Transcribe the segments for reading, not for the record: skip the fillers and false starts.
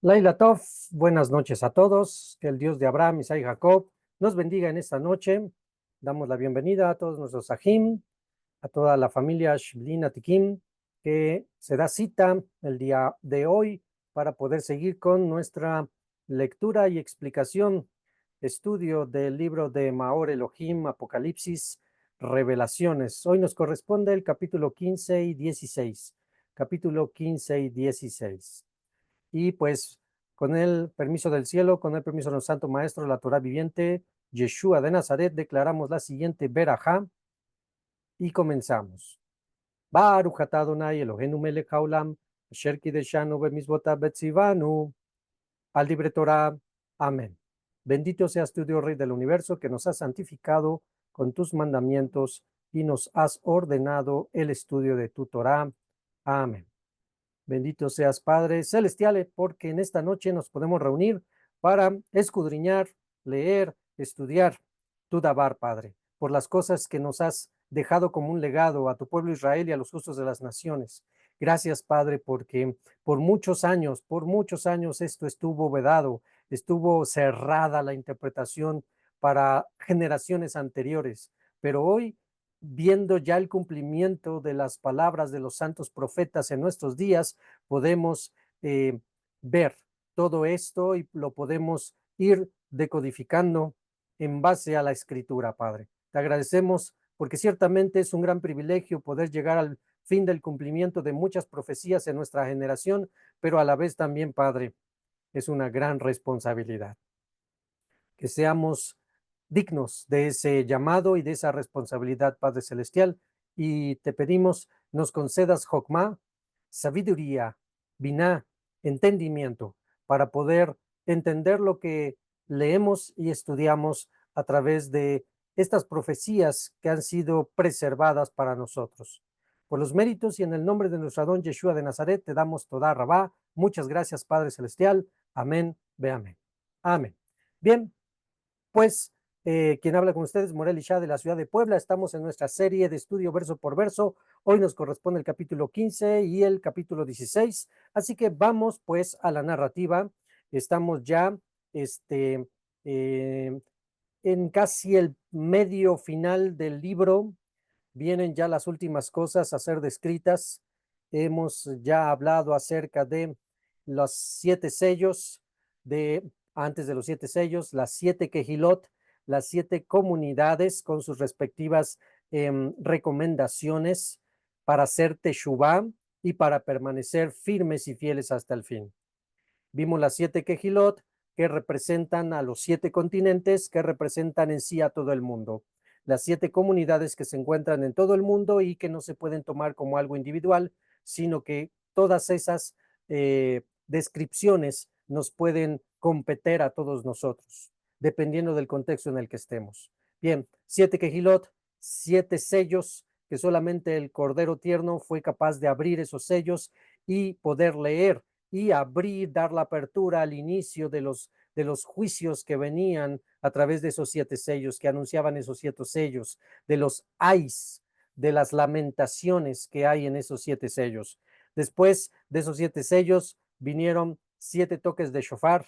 Laila Tov, buenas noches a todos. Que el Dios de Abraham, Isaac y Jacob nos bendiga en esta noche. Damos la bienvenida a todos nuestros Sahim, a toda la familia Shblin Tikim, que se da cita el día de hoy para poder seguir con nuestra lectura y explicación, estudio del libro de Maor Elohim, Apocalipsis, Revelaciones. Hoy nos corresponde el capítulo 15 y 16. Capítulo 15 y 16. Y pues con el permiso del cielo, con el permiso de nuestro Santo Maestro, la Torah viviente, Yeshua de Nazaret, declaramos la siguiente verajá y comenzamos. Baruch atah Adonai Eloheinu melech haolam, asher kideshanu bemizvotav betzivanu, al libre Torah. Amén. Bendito seas tú, Dios Rey del universo, que nos has santificado con tus mandamientos y nos has ordenado el estudio de tu Torah. Amén. Bendito seas, Padre Celestial, porque en esta noche nos podemos reunir para escudriñar, leer, estudiar tu Dabar, Padre, por las cosas que nos has dejado como un legado a tu pueblo Israel y a los justos de las naciones. Gracias, Padre, porque por muchos años esto estuvo vedado, estuvo cerrada la interpretación para generaciones anteriores, pero hoy viendo ya el cumplimiento de las palabras de los santos profetas en nuestros días, podemos ver todo esto y lo podemos ir decodificando en base a la escritura, Padre. Te agradecemos porque ciertamente es un gran privilegio poder llegar al fin del cumplimiento de muchas profecías en nuestra generación, pero a la vez también, Padre, es una gran responsabilidad. Que seamos dignos de ese llamado y de esa responsabilidad, Padre Celestial, y te pedimos nos concedas Jokmah, sabiduría, biná, entendimiento, para poder entender lo que leemos y estudiamos a través de estas profecías que han sido preservadas para nosotros. Por los méritos y en el nombre de nuestro Adón Yeshua de Nazaret, te damos toda Rabá. Muchas gracias, Padre Celestial. Amén. Ve amén. Amén. Bien, pues quien habla con ustedes, Morel Isha de la ciudad de Puebla. Estamos en nuestra serie de estudio verso por verso. Hoy nos corresponde el capítulo 15 y el capítulo 16. Así que vamos pues a la narrativa. Estamos ya este, eh, en casi el medio final del libro. Vienen ya las últimas cosas a ser descritas. Hemos ya hablado acerca de los 7 sellos, de antes de los 7 sellos, las 7 quejilot, las 7 comunidades con sus respectivas recomendaciones para hacer teshuvá y para permanecer firmes y fieles hasta el fin. Vimos las 7 quejilot que representan a los 7 continentes, que representan en sí a todo el mundo. Las 7 comunidades que se encuentran en todo el mundo y que no se pueden tomar como algo individual, sino que todas esas descripciones nos pueden competir a todos nosotros, dependiendo del contexto en el que estemos. Bien, 7 quejilot, 7 sellos, que solamente el Cordero Tierno fue capaz de abrir esos sellos y poder leer y abrir, dar la apertura al inicio de los juicios que venían a través de esos 7 sellos, que anunciaban esos 7 sellos, de los ais, de las lamentaciones que hay en esos 7 sellos. Después de esos 7 sellos vinieron 7 toques de shofar,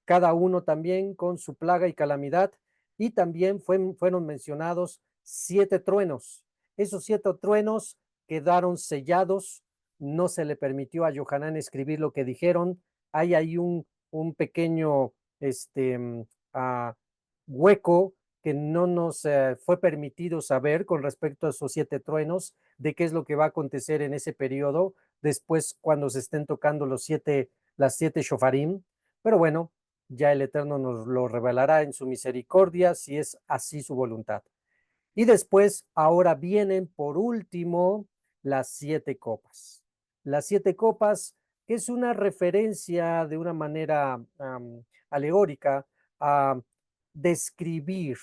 cada uno también con su plaga y calamidad, y también fueron mencionados 7 truenos. Esos 7 truenos quedaron sellados, no se le permitió a Yohanan escribir lo que dijeron. Hay ahí un pequeño hueco que no nos fue permitido saber con respecto a esos 7 truenos, de qué es lo que va a acontecer en ese periodo, después cuando se estén tocando las 7 shofarim. Pero bueno, ya el Eterno nos lo revelará en su misericordia, si es así su voluntad. Y después, ahora vienen por último las 7 copas. Las 7 copas, que es una referencia de una manera alegórica a describir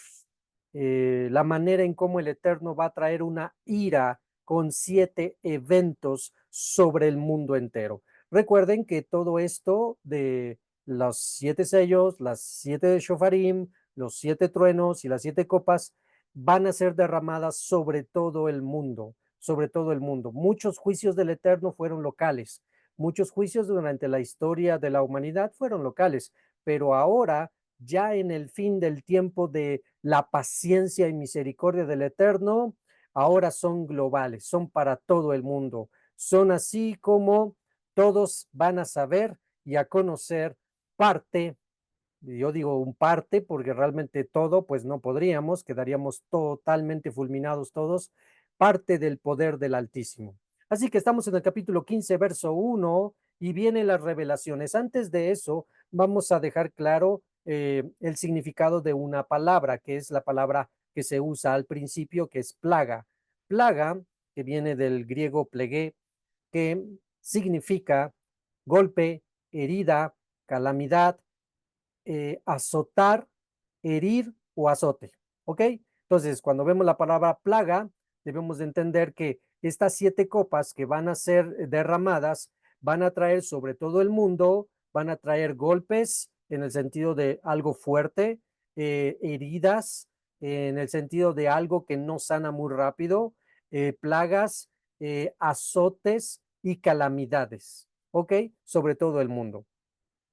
la manera en cómo el Eterno va a traer una ira con 7 eventos sobre el mundo entero. Recuerden que todo esto de los 7 sellos, las 7 shofarim, los 7 truenos y las 7 copas van a ser derramadas sobre todo el mundo, sobre todo el mundo. Muchos juicios del Eterno fueron locales, Muchos juicios durante la historia de la humanidad fueron locales, pero ahora, ya en el fin del tiempo de la paciencia y misericordia del Eterno, ahora son globales, son para todo el mundo. Son así como todos van a saber y a conocer parte, yo digo un parte porque realmente todo, pues no podríamos, quedaríamos totalmente fulminados todos, parte del poder del Altísimo. Así que estamos en el capítulo 15, verso 1, y vienen las revelaciones. Antes de eso, vamos a dejar claro el significado de una palabra, que es la palabra que se usa al principio, que es plaga. Plaga, que viene del griego plegué, que significa golpe, herida, calamidad, azotar, herir o azote. ¿Ok? Entonces, cuando vemos la palabra plaga, debemos de entender que estas 7 copas que van a ser derramadas van a traer sobre todo el mundo, van a traer golpes en el sentido de algo fuerte, heridas en el sentido de algo que no sana muy rápido, plagas, azotes y calamidades. ¿Ok? Sobre todo el mundo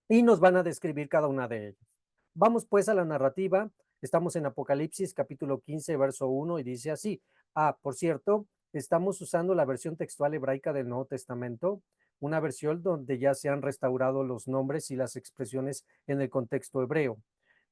y nos van a describir cada una de ellas. Vamos pues a la narrativa. Estamos en Apocalipsis capítulo 15, verso 1 y dice así. Por cierto, estamos usando la versión textual hebraica del Nuevo Testamento, una versión donde ya se han restaurado los nombres y las expresiones en el contexto hebreo.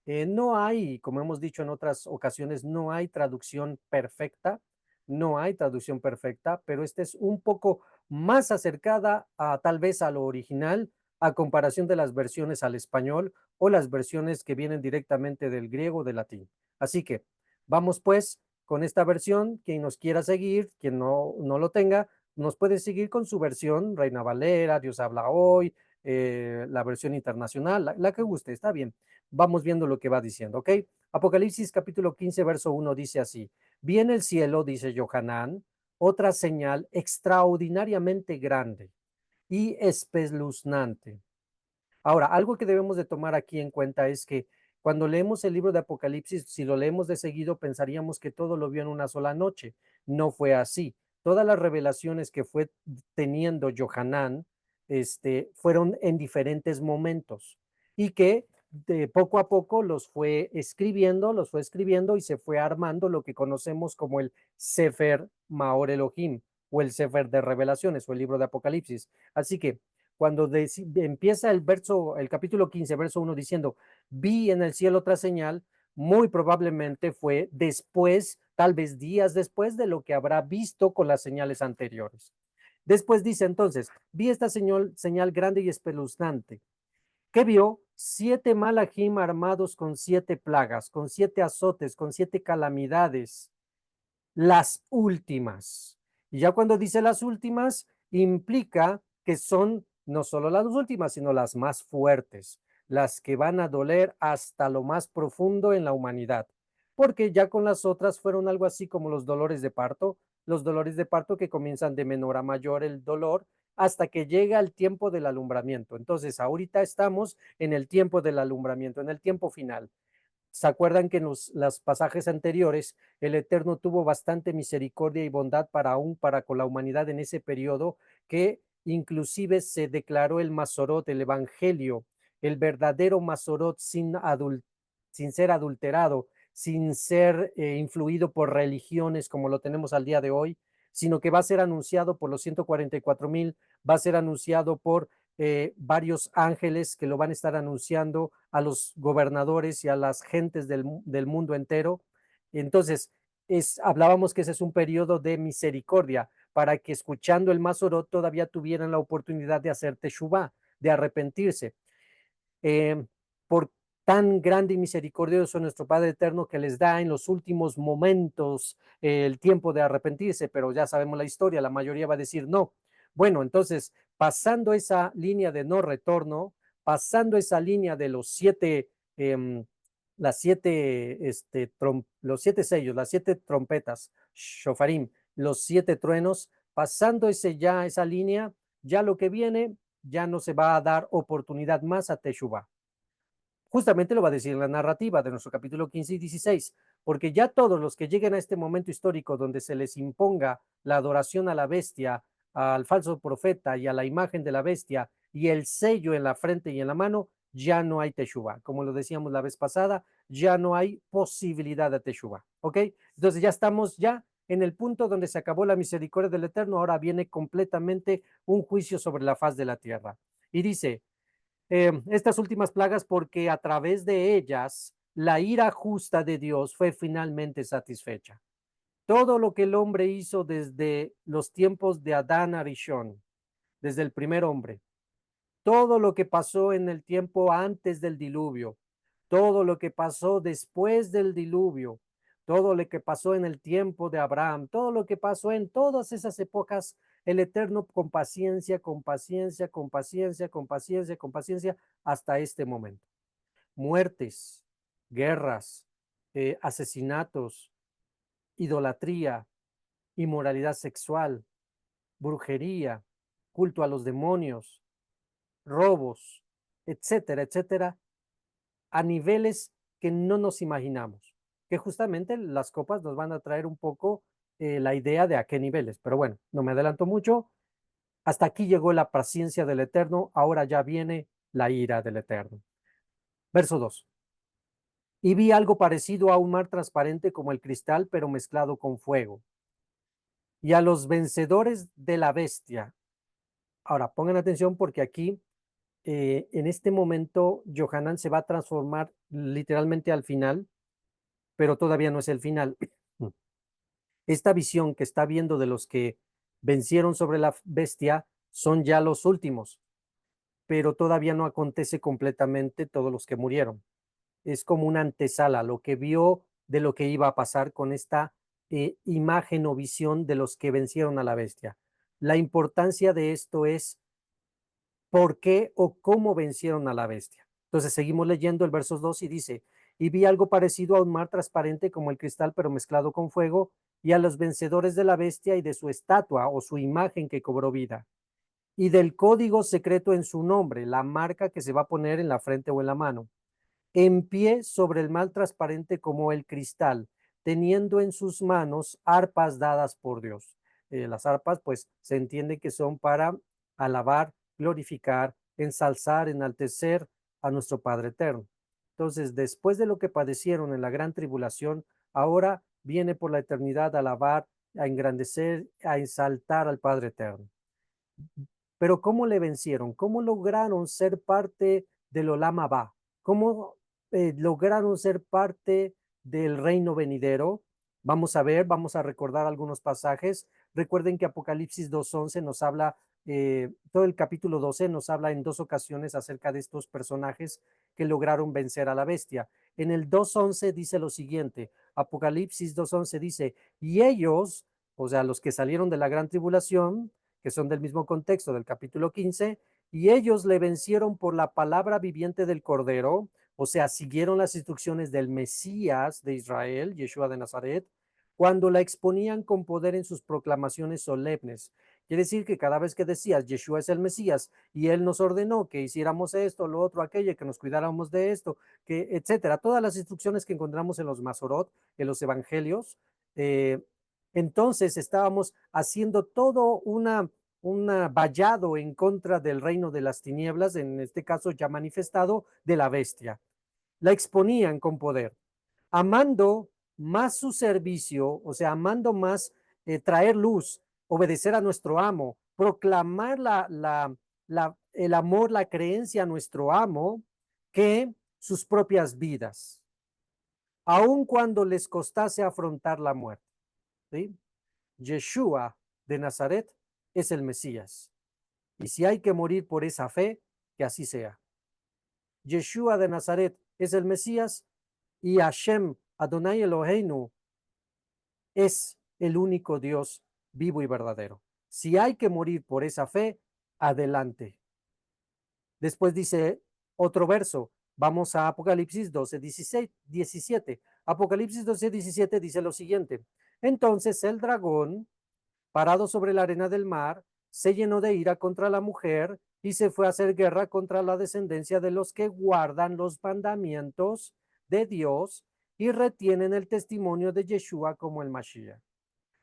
No hay, como hemos dicho en otras ocasiones, no hay traducción perfecta, no hay traducción perfecta, pero esta es un poco más acercada a tal vez a lo original a comparación de las versiones al español o las versiones que vienen directamente del griego o del latín. Así que vamos pues con esta versión. Quien nos quiera seguir, quien no lo tenga, nos puede seguir con su versión, Reina Valera, Dios habla hoy, la versión internacional, la que guste, está bien. Vamos viendo lo que va diciendo, ¿ok? Apocalipsis capítulo 15, verso 1 dice así. Vi en el cielo, dice Johanán, otra señal extraordinariamente grande y espeluznante. Ahora, algo que debemos de tomar aquí en cuenta es que cuando leemos el libro de Apocalipsis, si lo leemos de seguido, pensaríamos que todo lo vio en una sola noche. No fue así. Todas las revelaciones que fue teniendo Johanán, fueron en diferentes momentos y que de poco a poco los fue escribiendo y se fue armando lo que conocemos como el Sefer Maor Elohim o el Sefer de Revelaciones o el libro de Apocalipsis. Así que cuando empieza el capítulo 15, verso 1 diciendo, vi en el cielo otra señal, muy probablemente fue después, tal vez días después de lo que habrá visto con las señales anteriores. Después dice entonces, vi esta señal grande y espeluznante, que vio 7 malajim armados con 7 plagas, con 7 azotes, con 7 calamidades, las últimas. Y ya cuando dice las últimas, implica que son no solo las últimas, sino las más fuertes, las que van a doler hasta lo más profundo en la humanidad. Porque ya con las otras fueron algo así como los dolores de parto que comienzan de menor a mayor el dolor hasta que llega el tiempo del alumbramiento. Entonces, ahorita estamos en el tiempo del alumbramiento, en el tiempo final. ¿Se acuerdan que en los pasajes anteriores el Eterno tuvo bastante misericordia y bondad para con la humanidad en ese periodo, que inclusive se declaró el Masorot, el Evangelio, el verdadero Masorot sin ser adulterado, sin ser influido por religiones como lo tenemos al día de hoy, sino que va a ser anunciado por los 144,000, va a ser anunciado por varios ángeles que lo van a estar anunciando a los gobernadores y a las gentes del mundo entero. Entonces, hablábamos que ese es un periodo de misericordia para que escuchando el Masorot todavía tuvieran la oportunidad de hacer teshuvá, de arrepentirse. Por tan grande y misericordioso nuestro Padre Eterno que les da en los últimos momentos el tiempo de arrepentirse, pero ya sabemos la historia, la mayoría va a decir no. Bueno, entonces, pasando esa línea de no retorno, pasando esa línea de los 7, los 7 sellos, las 7 trompetas, shofarim, los 7 truenos, pasando esa línea, ya lo que viene, ya no se va a dar oportunidad más a Teshuvah. Justamente lo va a decir la narrativa de nuestro capítulo 15 y 16, porque ya todos los que lleguen a este momento histórico donde se les imponga la adoración a la bestia, al falso profeta y a la imagen de la bestia y el sello en la frente y en la mano, ya no hay teshuvá. Como lo decíamos la vez pasada, ya no hay posibilidad de teshuvá. ¿Ok? Entonces ya estamos ya en el punto donde se acabó la misericordia del Eterno. Ahora viene completamente un juicio sobre la faz de la tierra. Y dice, estas últimas plagas, porque a través de ellas la ira justa de Dios fue finalmente satisfecha. Todo lo que el hombre hizo desde los tiempos de Adán Arishon, desde el primer hombre, todo lo que pasó en el tiempo antes del diluvio, todo lo que pasó después del diluvio, todo lo que pasó en el tiempo de Abraham, todo lo que pasó en todas esas épocas, el Eterno con paciencia, con paciencia, con paciencia, con paciencia, con paciencia, hasta este momento. Muertes, guerras, asesinatos, idolatría, inmoralidad sexual, brujería, culto a los demonios, robos, etcétera, etcétera, a niveles que no nos imaginamos, que justamente las copas nos van a traer un poco la idea de a qué niveles, pero bueno, no me adelanto mucho, hasta aquí llegó la paciencia del Eterno, ahora ya viene la ira del Eterno. Verso 2. Y vi algo parecido a un mar transparente como el cristal, pero mezclado con fuego. Y a los vencedores de la bestia. Ahora, pongan atención porque aquí en este momento Johanan se va a transformar literalmente al final, pero todavía no es el final. Esta visión que está viendo de los que vencieron sobre la bestia son ya los últimos, pero todavía no acontece completamente todos los que murieron. Es como una antesala, lo que vio de lo que iba a pasar con esta imagen o visión de los que vencieron a la bestia. La importancia de esto es por qué o cómo vencieron a la bestia. Entonces seguimos leyendo el verso 2 y dice, y vi algo parecido a un mar transparente como el cristal, pero mezclado con fuego, y a los vencedores de la bestia y de su estatua o su imagen que cobró vida, y del código secreto en su nombre, la marca que se va a poner en la frente o en la mano, en pie sobre el mar transparente como el cristal, teniendo en sus manos arpas dadas por Dios. Las arpas, pues, se entiende que son para alabar, glorificar, ensalzar, enaltecer a nuestro Padre Eterno. Entonces, después de lo que padecieron en la gran tribulación, ahora viene por la eternidad a alabar, a engrandecer, a exaltar al Padre Eterno. Pero ¿cómo le vencieron? ¿Cómo lograron ser parte del Olam Abba? ¿Cómo lograron ser parte del reino venidero? Vamos a ver, vamos a recordar algunos pasajes. Recuerden que Apocalipsis 2:11 nos habla, todo el capítulo 12 nos habla en dos ocasiones acerca de estos personajes que lograron vencer a la bestia. En el 2:11 dice lo siguiente, Apocalipsis 2:11 dice, y ellos, o sea, los que salieron de la gran tribulación, que son del mismo contexto del capítulo 15, y ellos le vencieron por la palabra viviente del Cordero, o sea, siguieron las instrucciones del Mesías de Israel, Yeshua de Nazaret, cuando la exponían con poder en sus proclamaciones solemnes. Quiere decir que cada vez que decías, Yeshua es el Mesías, y él nos ordenó que hiciéramos esto, lo otro, aquello, que nos cuidáramos de esto, que etcétera, todas las instrucciones que encontramos en los Masorot, en los evangelios, entonces estábamos haciendo todo un vallado en contra del reino de las tinieblas, en este caso ya manifestado, de la bestia. La exponían con poder, amando más su servicio, o sea, amando más traer luz, obedecer a nuestro amo, proclamar el amor, la creencia a nuestro amo, que sus propias vidas, aun cuando les costase afrontar la muerte. ¿Sí? Yeshua de Nazaret es el Mesías. Y si hay que morir por esa fe, que así sea. Yeshua de Nazaret es el Mesías y Hashem Adonai Eloheinu es el único Dios vivo y verdadero. Si hay que morir por esa fe, adelante. Después dice otro verso. Vamos a Apocalipsis 12, 17. Apocalipsis 12, 17 dice lo siguiente. Entonces el dragón, parado sobre la arena del mar, se llenó de ira contra la mujer y se fue a hacer guerra contra la descendencia de los que guardan los mandamientos de Dios y retienen el testimonio de Yeshua como el Mashiach.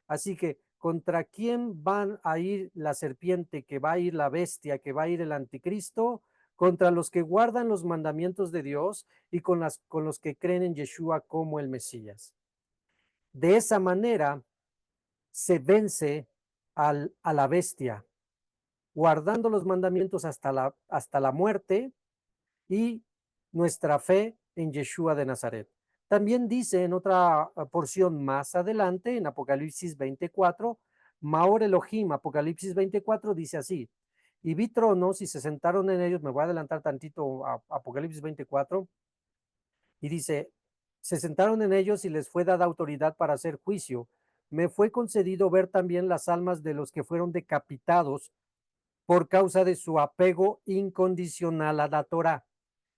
Así que ¿Contra quién van a ir la serpiente, que va a ir la bestia, que va a ir el anticristo? Contra los que guardan los mandamientos de Dios y con los que creen en Yeshua como el Mesías. De esa manera se vence a la bestia, guardando los mandamientos hasta la muerte y nuestra fe en Yeshua de Nazaret. También dice en otra porción más adelante, en Apocalipsis 24, Maor Elohim, Apocalipsis 24 dice así, y vi tronos y se sentaron en ellos, me voy a adelantar tantito a Apocalipsis 24, y dice, se sentaron en ellos y les fue dada autoridad para hacer juicio. Me fue concedido ver también las almas de los que fueron decapitados por causa de su apego incondicional a la Torah.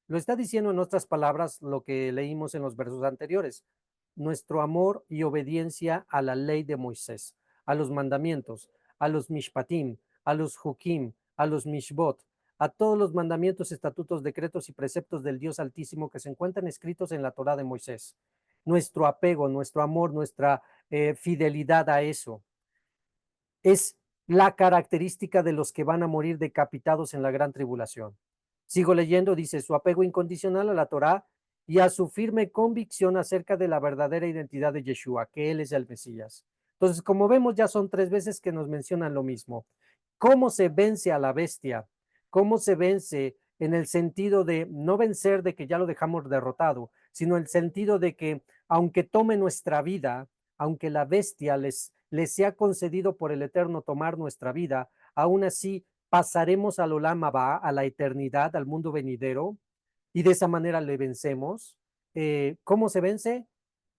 Lo está diciendo en otras palabras lo que leímos en los versos anteriores. Nuestro amor y obediencia a la ley de Moisés, a los mandamientos, a los mishpatim, a los hukim, a los mishbot, a todos los mandamientos, estatutos, decretos y preceptos del Dios Altísimo que se encuentran escritos en la Torá de Moisés. Nuestro apego, nuestro amor, nuestra fidelidad a eso es la característica de los que van a morir decapitados en la gran tribulación. Sigo leyendo, dice, su apego incondicional a la Torá y a su firme convicción acerca de la verdadera identidad de Yeshua, que él es el Mesías. Entonces, como vemos, ya son 3 veces que nos mencionan lo mismo. ¿Cómo se vence a la bestia? ¿Cómo se vence en el sentido de no vencer de que ya lo dejamos derrotado, sino el sentido de que aunque tome nuestra vida, aunque la bestia les sea concedido por el Eterno tomar nuestra vida, aún así pasaremos al Olam Abba, a la eternidad, al mundo venidero, y de esa manera le vencemos. ¿Cómo se vence?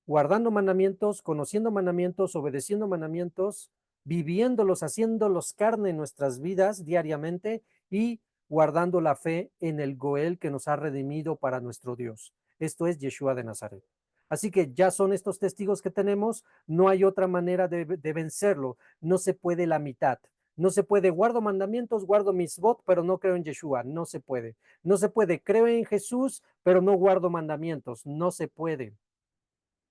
Guardando mandamientos, conociendo mandamientos, obedeciendo mandamientos, viviéndolos, haciéndolos carne en nuestras vidas diariamente y guardando la fe en el Goel que nos ha redimido para nuestro Dios. Esto es Yeshua de Nazaret. Así que ya son estos testigos que tenemos, no hay otra manera de vencerlo, no se puede la mitad. No se puede, guardo mandamientos, guardo misbot, pero no creo en Yeshua, no se puede. No se puede, creo en Jesús, pero no guardo mandamientos, no se puede.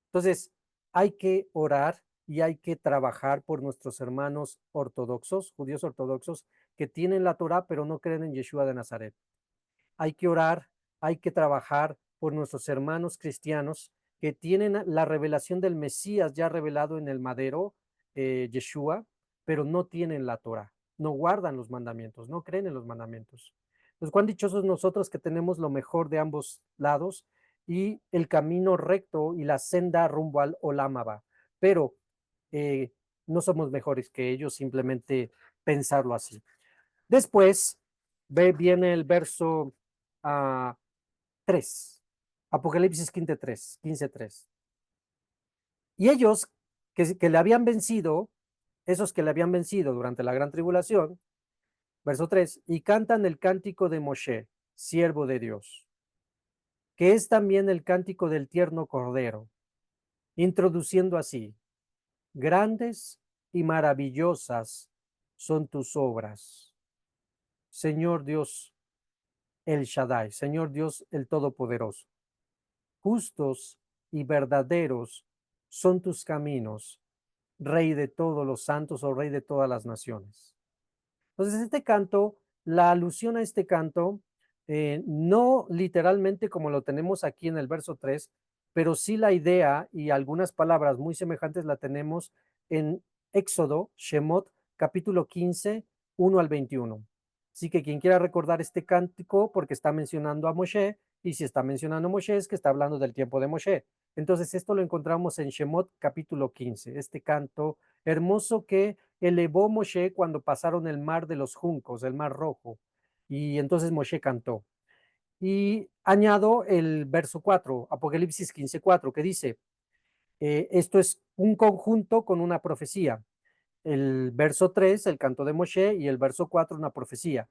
Entonces, hay que orar y hay que trabajar por nuestros hermanos ortodoxos, judíos ortodoxos, que tienen la Torah, pero no creen en Yeshua de Nazaret. Hay que orar, hay que trabajar por nuestros hermanos cristianos que tienen la revelación del Mesías ya revelado en el madero, Yeshua, pero no tienen la Torah, no guardan los mandamientos, no creen en los mandamientos. Pues cuán dichosos nosotros que tenemos lo mejor de ambos lados y el camino recto y la senda rumbo al Olam Abba. Pero no somos mejores que ellos, simplemente pensarlo así. Después viene el verso 3, Apocalipsis 15:3. Y ellos que le habían vencido, esos que le habían vencido durante la gran tribulación, verso 3, y cantan el cántico de Moshe, siervo de Dios, que es también el cántico del tierno Cordero, introduciendo así, grandes y maravillosas son tus obras, Señor Dios el Shaddai, Señor Dios el Todopoderoso. Justos y verdaderos son tus caminos, Rey de todos los santos o Rey de todas las naciones. Entonces, este canto, la alusión a este canto, no literalmente como lo tenemos aquí en el verso 3, pero sí la idea y algunas palabras muy semejantes la tenemos en Éxodo, Shemot, capítulo 15, 1 al 21. Así que quien quiera recordar este cántico, porque está mencionando a Moshe, y si está mencionando a Moshe, es que está hablando del tiempo de Moshe. Entonces, esto lo encontramos en Shemot, capítulo 15, este canto hermoso que elevó Moshe cuando pasaron el mar de los juncos, el mar rojo. Y entonces Moshe cantó. Y añado el verso 4, Apocalipsis 15:4, que dice, esto es un conjunto con una profecía. El verso 3, el canto de Moshe, y el verso 4, una profecía.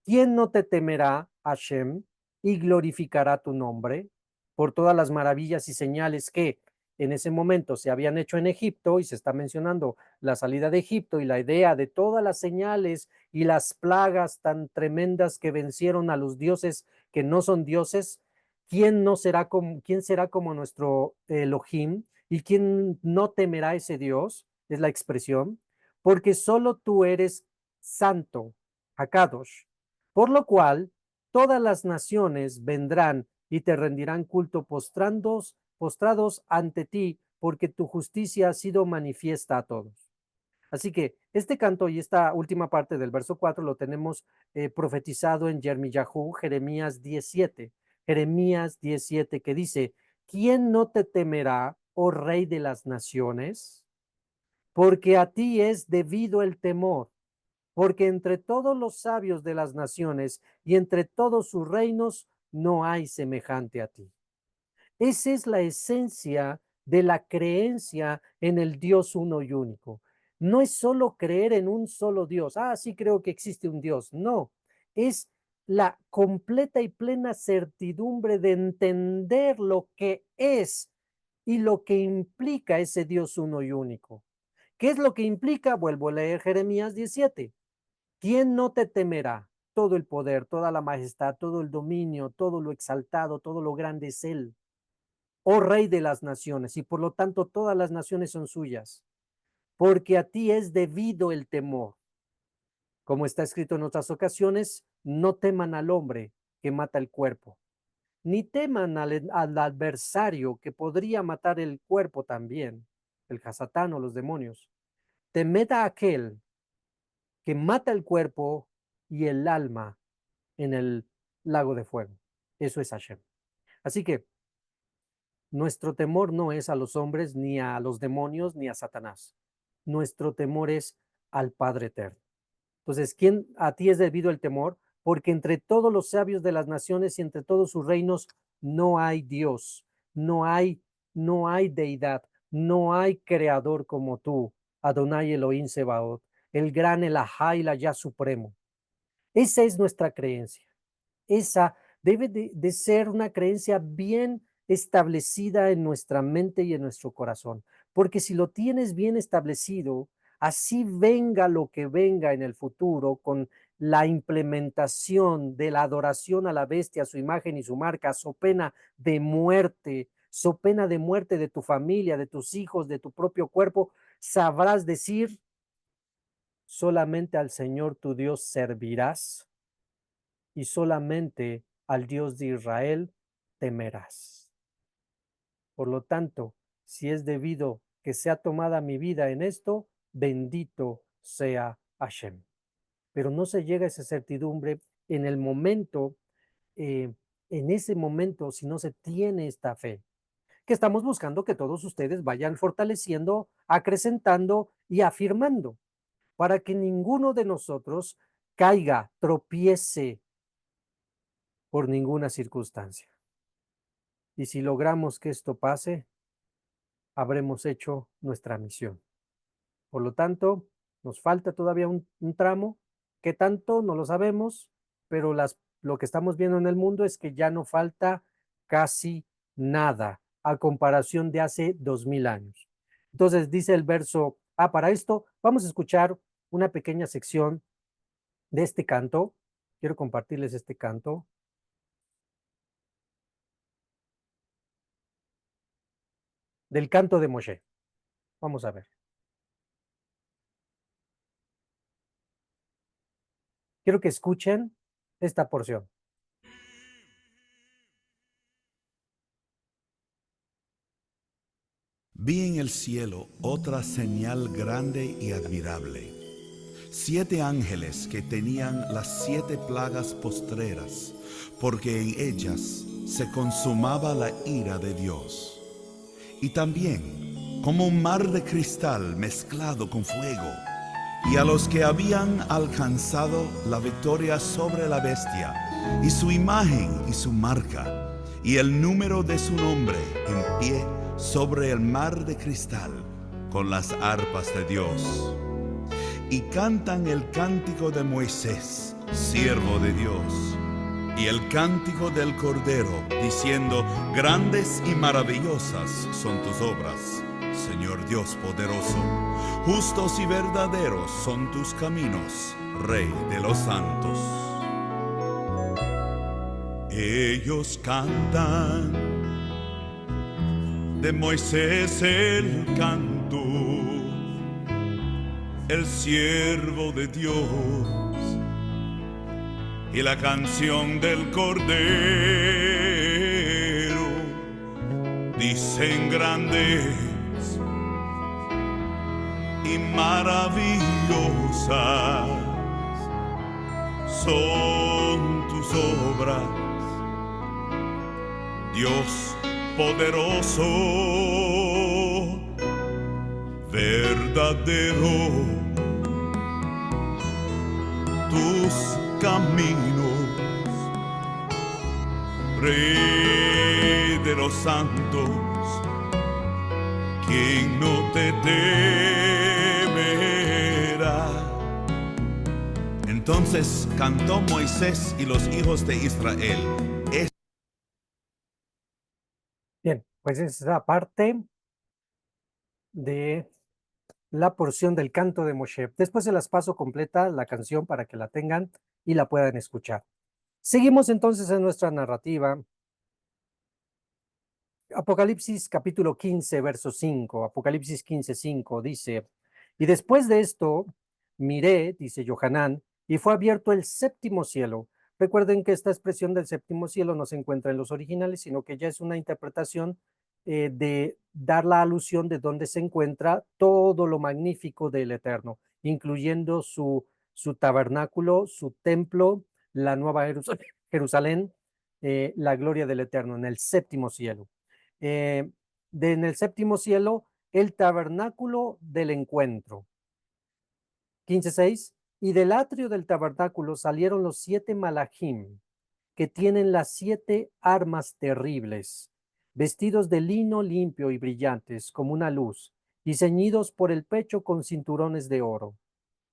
¿Quién no te temerá, Hashem, y glorificará tu nombre por todas las maravillas y señales que en ese momento se habían hecho en Egipto? Y se está mencionando la salida de Egipto y la idea de todas las señales y las plagas tan tremendas que vencieron a los dioses que no son dioses. ¿Quién será como nuestro Elohim? ¿Y quién no temerá a ese Dios? Es la expresión. porque solo tú eres santo, Hakadosh, por lo cual todas las naciones vendrán y te rendirán culto postrados ante ti, porque tu justicia ha sido manifiesta a todos. Así que este canto y esta última parte del verso 4 lo tenemos profetizado en Jeremías 17. Jeremías 17 que dice, ¿quién no te temerá, oh rey de las naciones? Porque a ti es debido el temor, porque entre todos los sabios de las naciones y entre todos sus reinos no hay semejante a ti. Esa es la esencia de la creencia en el Dios uno y único. No es solo creer en un solo Dios. Ah, sí creo que existe un Dios. No, es la completa y plena certidumbre de entender lo que es y lo que implica ese Dios uno y único. ¿Qué es lo que implica? Vuelvo a leer Jeremías 17. ¿Quién no te temerá? Todo el poder, toda la majestad, todo el dominio, todo lo exaltado, todo lo grande es Él, oh Rey de las naciones, y por lo tanto todas las naciones son suyas, porque a ti es debido el temor. Como está escrito en otras ocasiones, no teman al hombre que mata el cuerpo, ni teman al adversario que podría matar el cuerpo también, el Hasatán o los demonios. Temed a aquel que mata el cuerpo y el alma en el lago de fuego. Eso es Hashem. Así que nuestro temor no es a los hombres, ni a los demonios, ni a Satanás. Nuestro temor es al Padre Eterno. Entonces, ¿quién a ti es debido el temor? Porque entre todos los sabios de las naciones y entre todos sus reinos no hay Dios, no hay deidad, no hay creador como tú, Adonai Elohim Sebaot, el gran Elahá y la Ya Supremo. Esa es nuestra creencia. Esa debe de ser una creencia bien establecida en nuestra mente y en nuestro corazón, porque si lo tienes bien establecido, así venga lo que venga en el futuro con la implementación de la adoración a la bestia, a su imagen y su marca, so pena de muerte de tu familia, de tus hijos, de tu propio cuerpo, sabrás decir, solamente al Señor tu Dios servirás y solamente al Dios de Israel temerás. Por lo tanto, si es debido que sea tomada mi vida en esto, bendito sea Hashem. Pero no se llega a esa certidumbre en el momento, eh, en ese momento, si no se tiene esta fe, que estamos buscando que todos ustedes vayan fortaleciendo, acrecentando y afirmando, para que ninguno de nosotros caiga, tropiece por ninguna circunstancia. Y si logramos que esto pase, habremos hecho nuestra misión. Por lo tanto, nos falta todavía un tramo. ¿Qué tanto? No lo sabemos, pero lo que estamos viendo en el mundo es que ya no falta casi nada a comparación de hace 2000 años. Entonces dice el verso, para esto vamos a escuchar una pequeña sección de este canto. Quiero compartirles este canto. Del canto de Moshe. Vamos a ver. Quiero que escuchen esta porción. Vi en el cielo otra señal grande y admirable. 7 ángeles que tenían las 7 plagas postreras, porque en ellas se consumaba la ira de Dios. Y también como un mar de cristal mezclado con fuego, y a los que habían alcanzado la victoria sobre la bestia, y su imagen y su marca, y el número de su nombre en pie sobre el mar de cristal, con las arpas de Dios. Y cantan el cántico de Moisés, siervo de Dios, y el cántico del Cordero, diciendo: grandes y maravillosas son tus obras, Señor Dios poderoso. Justos y verdaderos son tus caminos, Rey de los santos. Ellos cantan de Moisés el canto, el siervo de Dios, y la canción del Cordero dicen grandes y maravillosas son tus obras, Dios poderoso, verdadero, tus caminos, Rey de los santos, quien no te temerá. Entonces cantó Moisés y los hijos de Israel. Bien, pues esa es la parte de la porción del canto de Moshe. Después se las paso completa la canción para que la tengan y la puedan escuchar. Seguimos entonces en nuestra narrativa. Apocalipsis capítulo 15, verso 5. Apocalipsis 15, 5 dice, y después de esto miré, dice Yohanan, y fue abierto el séptimo cielo. Recuerden que esta expresión del séptimo cielo no se encuentra en los originales, sino que ya es una interpretación de dar la alusión de dónde se encuentra todo lo magnífico del Eterno, incluyendo su tabernáculo, su templo, la nueva Jerusalén, la gloria del Eterno en el séptimo cielo. En el séptimo cielo, el tabernáculo del encuentro. 15:6. Y del atrio del tabernáculo salieron los 7 malachim, que tienen las 7 armas terribles, vestidos de lino limpio y brillantes como una luz, y ceñidos por el pecho con cinturones de oro.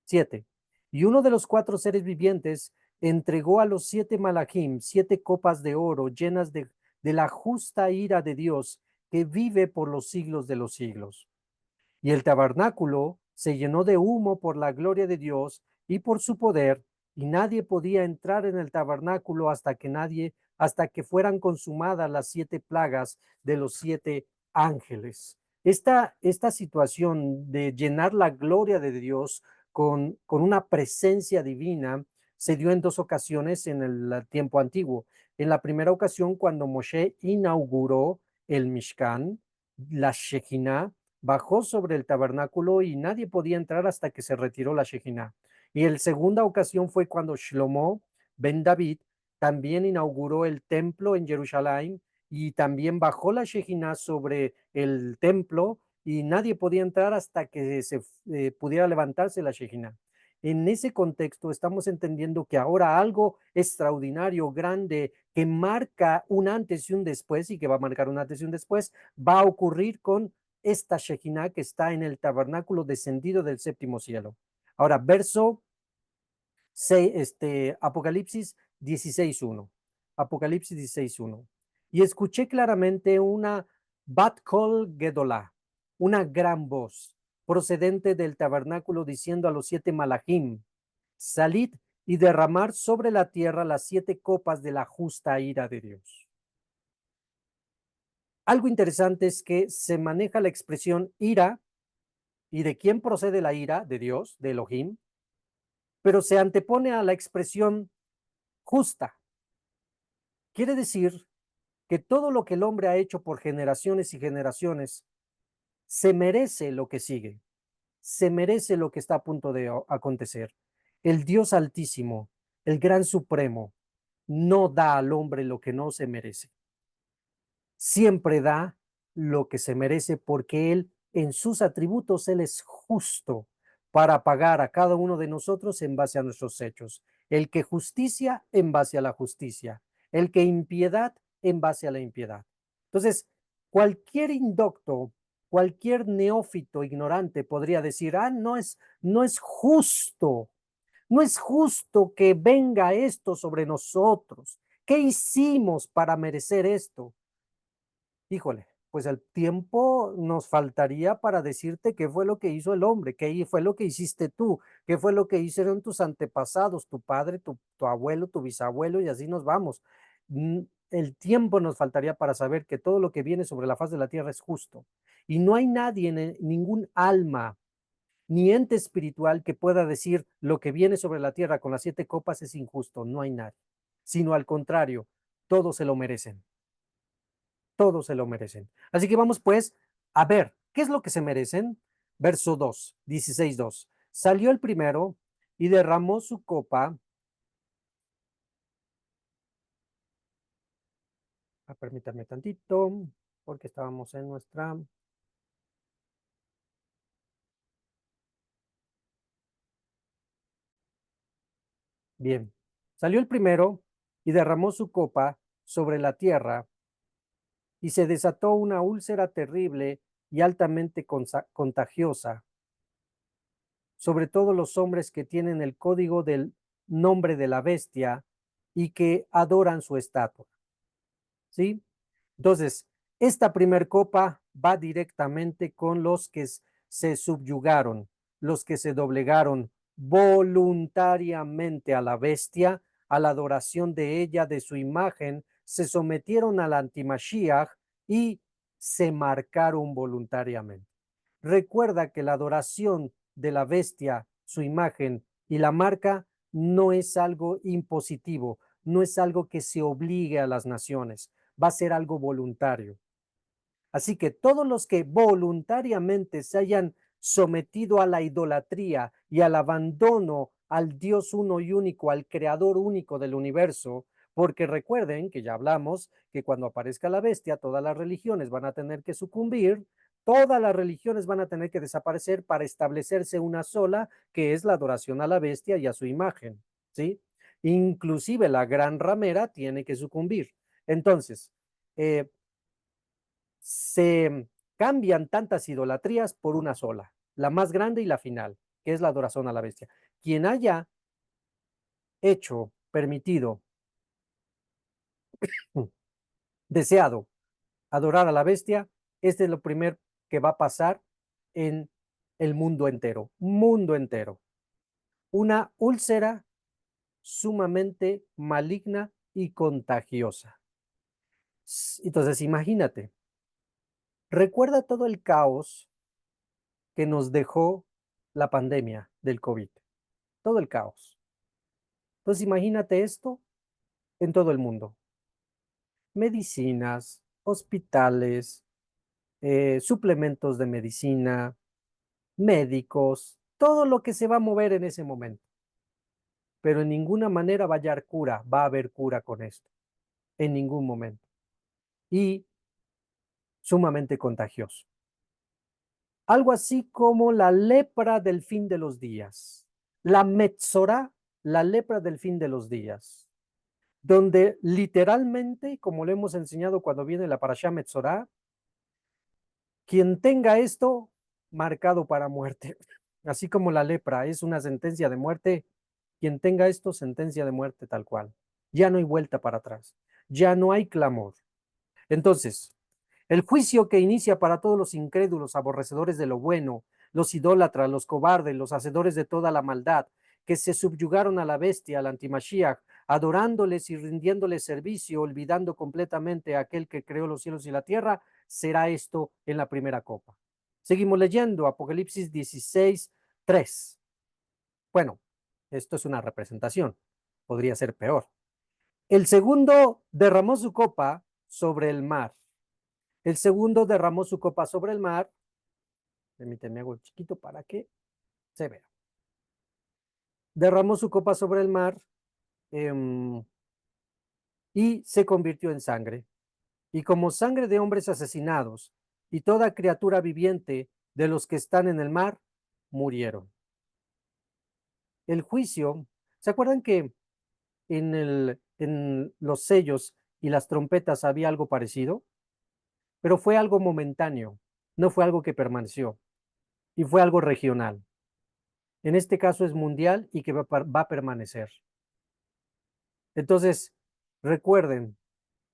7. Y uno de los 4 seres vivientes entregó a los 7 malachim 7 copas de oro llenas de la justa ira de Dios que vive por los siglos de los siglos. Y el tabernáculo se llenó de humo por la gloria de Dios y por su poder, y nadie podía entrar en el tabernáculo hasta que fueran consumadas las 7 plagas de los 7 ángeles. Esta situación de llenar la gloria de Dios con una presencia divina se dio en 2 ocasiones en el tiempo antiguo. En la primera ocasión, cuando Moshe inauguró el Mishkan, la Shekinah bajó sobre el tabernáculo y nadie podía entrar hasta que se retiró la Shekinah. Y la segunda ocasión fue cuando Shlomo ben David también inauguró el templo en Jerusalén y también bajó la Shekinah sobre el templo y nadie podía entrar hasta que se pudiera levantarse la Shekinah. En ese contexto estamos entendiendo que ahora algo extraordinario, grande, que marca un antes y un después y que va a marcar un antes y un después, va a ocurrir con esta Shekinah que está en el tabernáculo descendido del séptimo cielo. Ahora, verso 6, Apocalipsis 16:1. Apocalipsis 16:1. Y escuché claramente una Bat Kol Gedolá, una gran voz procedente del tabernáculo diciendo a los 7 malachim, salid y derramar sobre la tierra las 7 copas de la justa ira de Dios. Algo interesante es que se maneja la expresión ira. ¿Y de quién procede la ira? De Dios, de Elohim, pero se antepone a la expresión justa. Quiere decir que todo lo que el hombre ha hecho por generaciones y generaciones se merece lo que sigue, se merece lo que está a punto de acontecer. El Dios Altísimo, el Gran Supremo, no da al hombre lo que no se merece. Siempre da lo que se merece porque Él, en sus atributos, Él es justo para pagar a cada uno de nosotros en base a nuestros hechos. El que justicia en base a la justicia. El que impiedad en base a la impiedad. Entonces, cualquier indocto, cualquier neófito ignorante podría decir, no es justo. No es justo que venga esto sobre nosotros. ¿Qué hicimos para merecer esto? Híjole, pues el tiempo nos faltaría para decirte qué fue lo que hizo el hombre, qué fue lo que hiciste tú, qué fue lo que hicieron tus antepasados, tu padre, tu abuelo, tu bisabuelo, y así nos vamos. El tiempo nos faltaría para saber que todo lo que viene sobre la faz de la tierra es justo. Y no hay nadie, ningún alma, ni ente espiritual que pueda decir lo que viene sobre la tierra con las 7 copas es injusto, no hay nadie, sino al contrario, todos se lo merecen, todos se lo merecen. Así que vamos pues a ver, ¿qué es lo que se merecen? Verso 2, 16:2. Salió el primero y derramó su copa. Permítanme tantito, porque estábamos en nuestra... Bien, salió el primero y derramó su copa sobre la tierra y se desató una úlcera terrible y altamente contagiosa sobre todo los hombres que tienen el código del nombre de la bestia y que adoran su estatua. ¿Sí? Entonces, esta primer copa va directamente con los que se subyugaron, los que se doblegaron voluntariamente a la bestia, a la adoración de ella, de su imagen, se sometieron al antimashiach y se marcaron voluntariamente. Recuerda que la adoración de la bestia, su imagen y la marca no es algo impositivo, no es algo que se obligue a las naciones, va a ser algo voluntario. Así que todos los que voluntariamente se hayan sometido a la idolatría y al abandono al Dios uno y único, al creador único del universo, porque recuerden que ya hablamos que cuando aparezca la bestia, todas las religiones van a tener que sucumbir, todas las religiones van a tener que desaparecer para establecerse una sola, que es la adoración a la bestia y a su imagen, ¿sí? Inclusive la gran ramera tiene que sucumbir. Entonces, se cambian tantas idolatrías por una sola, la más grande y la final, que es la adoración a la bestia. Quien haya hecho, permitido, deseado adorar a la bestia, este es lo primero que va a pasar en el mundo entero. Una úlcera sumamente maligna y contagiosa. Entonces, imagínate, recuerda todo el caos que nos dejó la pandemia del COVID, todo el caos. Entonces, imagínate esto en todo el mundo. Medicinas, hospitales, suplementos de medicina, médicos, todo lo que se va a mover en ese momento. Pero en ninguna manera va a haber cura con esto, en ningún momento. Y sumamente contagioso. Algo así como la lepra del fin de los días. La Metzorá, la lepra del fin de los días. Donde literalmente, como lo hemos enseñado cuando viene la Parashá Metzorá, quien tenga esto, marcado para muerte. Así como la lepra es una sentencia de muerte, quien tenga esto, sentencia de muerte tal cual. Ya no hay vuelta para atrás. Ya no hay clamor. Entonces, el juicio que inicia para todos los incrédulos, aborrecedores de lo bueno, los idólatras, los cobardes, los hacedores de toda la maldad, que se subyugaron a la bestia, al antimashiach, adorándoles y rindiéndoles servicio, olvidando completamente a aquel que creó los cielos y la tierra, será esto en la primera copa. Seguimos leyendo Apocalipsis 16:3. Bueno, esto es una representación, podría ser peor. El segundo derramó su copa sobre el mar. El segundo derramó su copa sobre el mar. Permítanme, hago el chiquito para que se vea. Derramó su copa sobre el mar y se convirtió en sangre. Y como sangre de hombres asesinados y toda criatura viviente de los que están en el mar, murieron. El juicio, ¿se acuerdan que en los sellos y las trompetas había algo parecido? Pero fue algo momentáneo, no fue algo que permaneció, y fue algo regional. En este caso es mundial y que va a permanecer. Entonces, recuerden,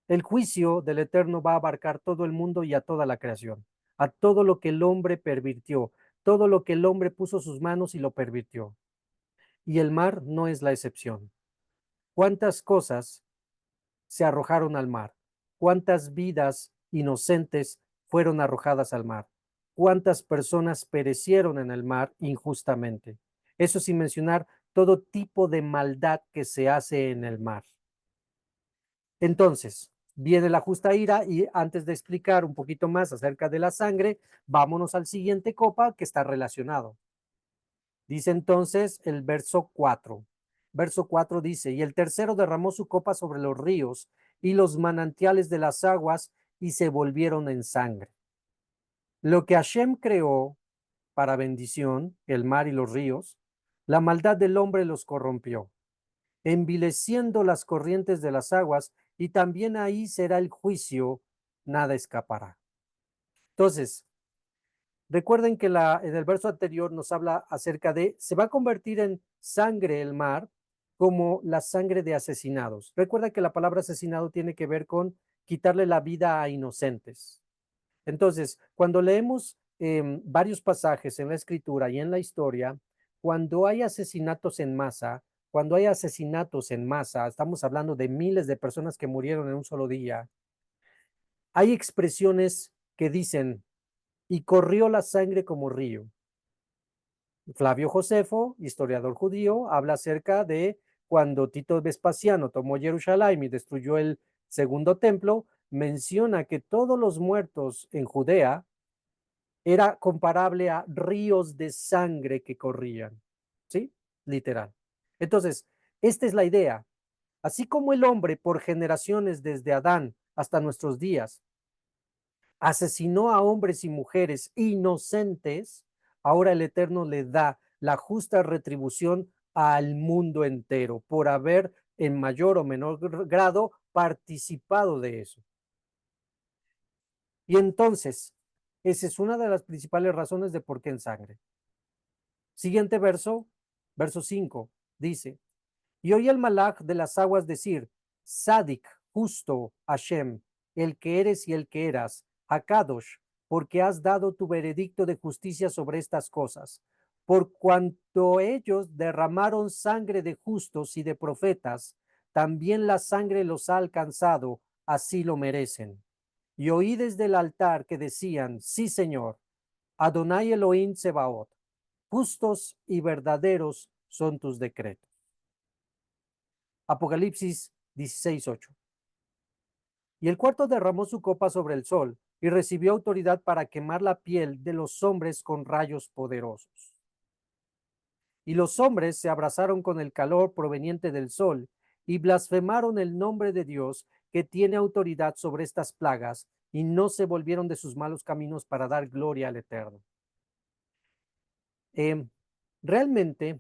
el juicio del Eterno va a abarcar todo el mundo y a toda la creación, a todo lo que el hombre pervirtió, todo lo que el hombre puso sus manos y lo pervirtió. Y el mar no es la excepción. ¿Cuántas cosas se arrojaron al mar? ¿Cuántas vidas inocentes fueron arrojadas al mar? cuántas personas perecieron en el mar injustamente. Eso sin mencionar todo tipo de maldad que se hace en el mar. Entonces, viene la justa ira y antes de explicar un poquito más acerca de la sangre, vámonos al siguiente copa que está relacionado. Dice entonces el verso 4. Verso 4 dice, y el tercero derramó su copa sobre los ríos y los manantiales de las aguas y se volvieron en sangre. Lo que Hashem creó para bendición, el mar y los ríos, la maldad del hombre los corrompió, envileciendo las corrientes de las aguas, y también ahí será el juicio, nada escapará. Entonces, recuerden que en el verso anterior nos habla acerca de, se va a convertir en sangre el mar como la sangre de asesinados. Recuerda que la palabra asesinado tiene que ver con quitarle la vida a inocentes. Entonces, cuando leemos varios pasajes en la escritura y en la historia, cuando hay asesinatos en masa, estamos hablando de miles de personas que murieron en un solo día, hay expresiones que dicen, y corrió la sangre como río. Flavio Josefo, historiador judío, habla acerca de cuando Tito Vespasiano tomó Jerusalén y destruyó el segundo templo, menciona que todos los muertos en Judea era comparable a ríos de sangre que corrían, ¿sí? Literal. Entonces, esta es la idea. Así como el hombre por generaciones desde Adán hasta nuestros días asesinó a hombres y mujeres inocentes, ahora el Eterno le da la justa retribución al mundo entero por haber en mayor o menor grado participado de eso. Y entonces, esa es una de las principales razones de por qué en sangre. Siguiente verso, verso 5, dice, y oí el malaj de las aguas decir, Sadik, justo, Hashem, el que eres y el que eras, Hakadosh, porque has dado tu veredicto de justicia sobre estas cosas. Por cuanto ellos derramaron sangre de justos y de profetas, también la sangre los ha alcanzado, así lo merecen. Y oí desde el altar que decían, sí, Señor, Adonai Elohim Sebaot, justos y verdaderos son tus decretos. Apocalipsis 16:8. Y el cuarto derramó su copa sobre el sol y recibió autoridad para quemar la piel de los hombres con rayos poderosos. Y los hombres se abrazaron con el calor proveniente del sol y blasfemaron el nombre de Dios que tiene autoridad sobre estas plagas y no se volvieron de sus malos caminos para dar gloria al Eterno. Realmente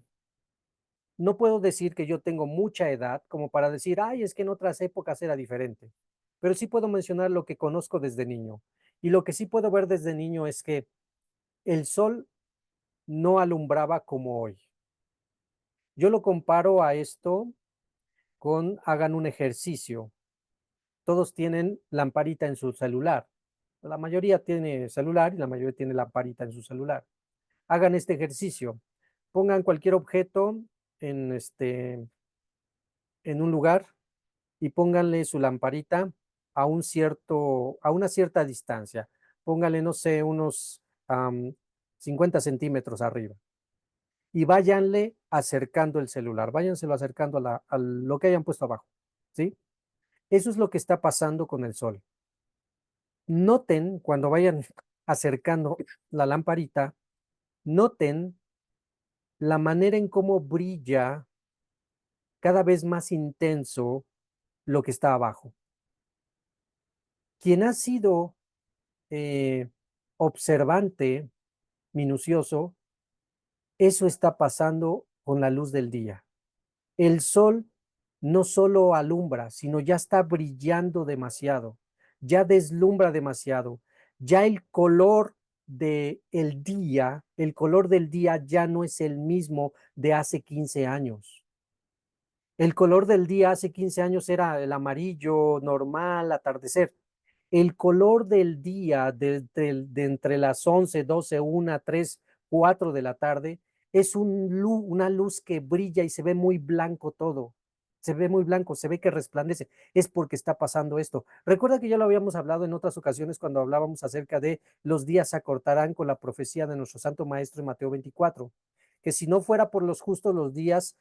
no puedo decir que yo tengo mucha edad como para decir, ay, es que en otras épocas era diferente, pero sí puedo mencionar lo que conozco desde niño. Y lo que sí puedo ver desde niño es que el sol no alumbraba como hoy. Yo lo comparo a esto con hagan un ejercicio. Todos tienen lamparita en su celular. La mayoría tiene celular y la mayoría tiene lamparita en su celular. Hagan este ejercicio. Pongan cualquier objeto en, en un lugar y pónganle su lamparita a una cierta distancia. Pónganle, no sé, unos 50 centímetros arriba. Y váyanle acercando el celular, váyanselo acercando a lo que hayan puesto abajo, ¿sí? Eso es lo que está pasando con el sol. Noten cuando vayan acercando la lamparita, noten la manera en cómo brilla cada vez más intenso lo que está abajo. Quien ha sido observante, minucioso, eso está pasando con la luz del día. El sol no solo alumbra, sino ya está brillando demasiado, ya deslumbra demasiado, ya el color del día ya no es el mismo de hace 15 años. El color del día hace 15 años era el amarillo normal, atardecer. El color del día de entre las 11, 12, 1, 3, 4 de la tarde es una luz que brilla y se ve muy blanco todo. se ve muy blanco, se ve que resplandece, es porque está pasando esto. Recuerda que ya lo habíamos hablado en otras ocasiones cuando hablábamos acerca de los días se acortarán con la profecía de nuestro Santo Maestro en Mateo 24, que si no fuera por los justos los días,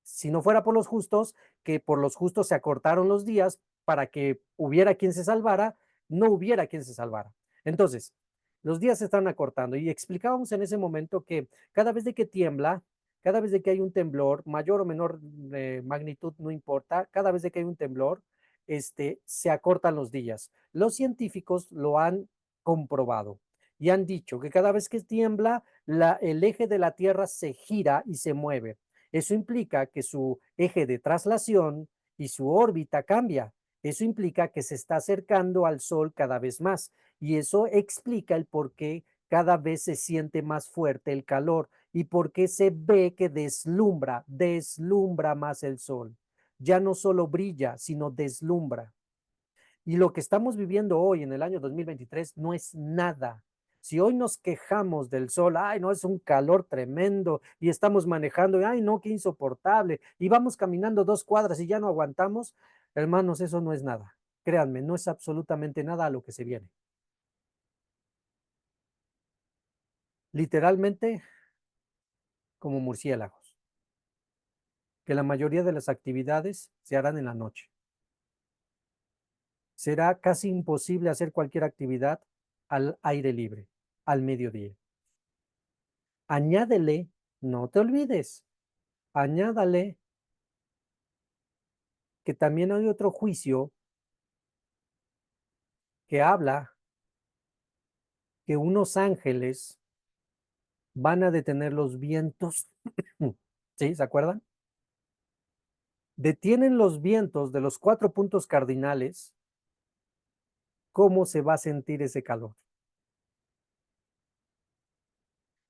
si no fuera por los justos, que por los justos se acortaron los días para que hubiera quien se salvara, no hubiera quien se salvara. Entonces, los días se están acortando y explicábamos en ese momento que cada vez de que tiembla, cada vez de que hay un temblor, mayor o menor magnitud, no importa, cada vez de que hay un temblor, se acortan los días. Los científicos lo han comprobado y han dicho que cada vez que tiembla, el eje de la Tierra se gira y se mueve. Eso implica que su eje de traslación y su órbita cambia. Eso implica que se está acercando al Sol cada vez más y eso explica el por qué cada vez se siente más fuerte el calor y por qué se ve que deslumbra más el Sol. Ya no solo brilla, sino deslumbra. Y lo que estamos viviendo hoy en el año 2023 no es nada. Si hoy nos quejamos del sol, ay, no, es un calor tremendo y estamos manejando, ay, no, qué insoportable, y vamos caminando 2 cuadras y ya no aguantamos, hermanos, eso no es nada. Créanme, no es absolutamente nada a lo que se viene. Literalmente como murciélagos, que la mayoría de las actividades se harán en la noche. Será casi imposible hacer cualquier actividad al aire libre, al mediodía. Añádele, no te olvides, añádale que también hay otro juicio que habla que unos ángeles van a detener los vientos. ¿Sí? ¿Se acuerdan? Detienen los vientos de los 4 puntos cardinales. ¿Cómo se va a sentir ese calor?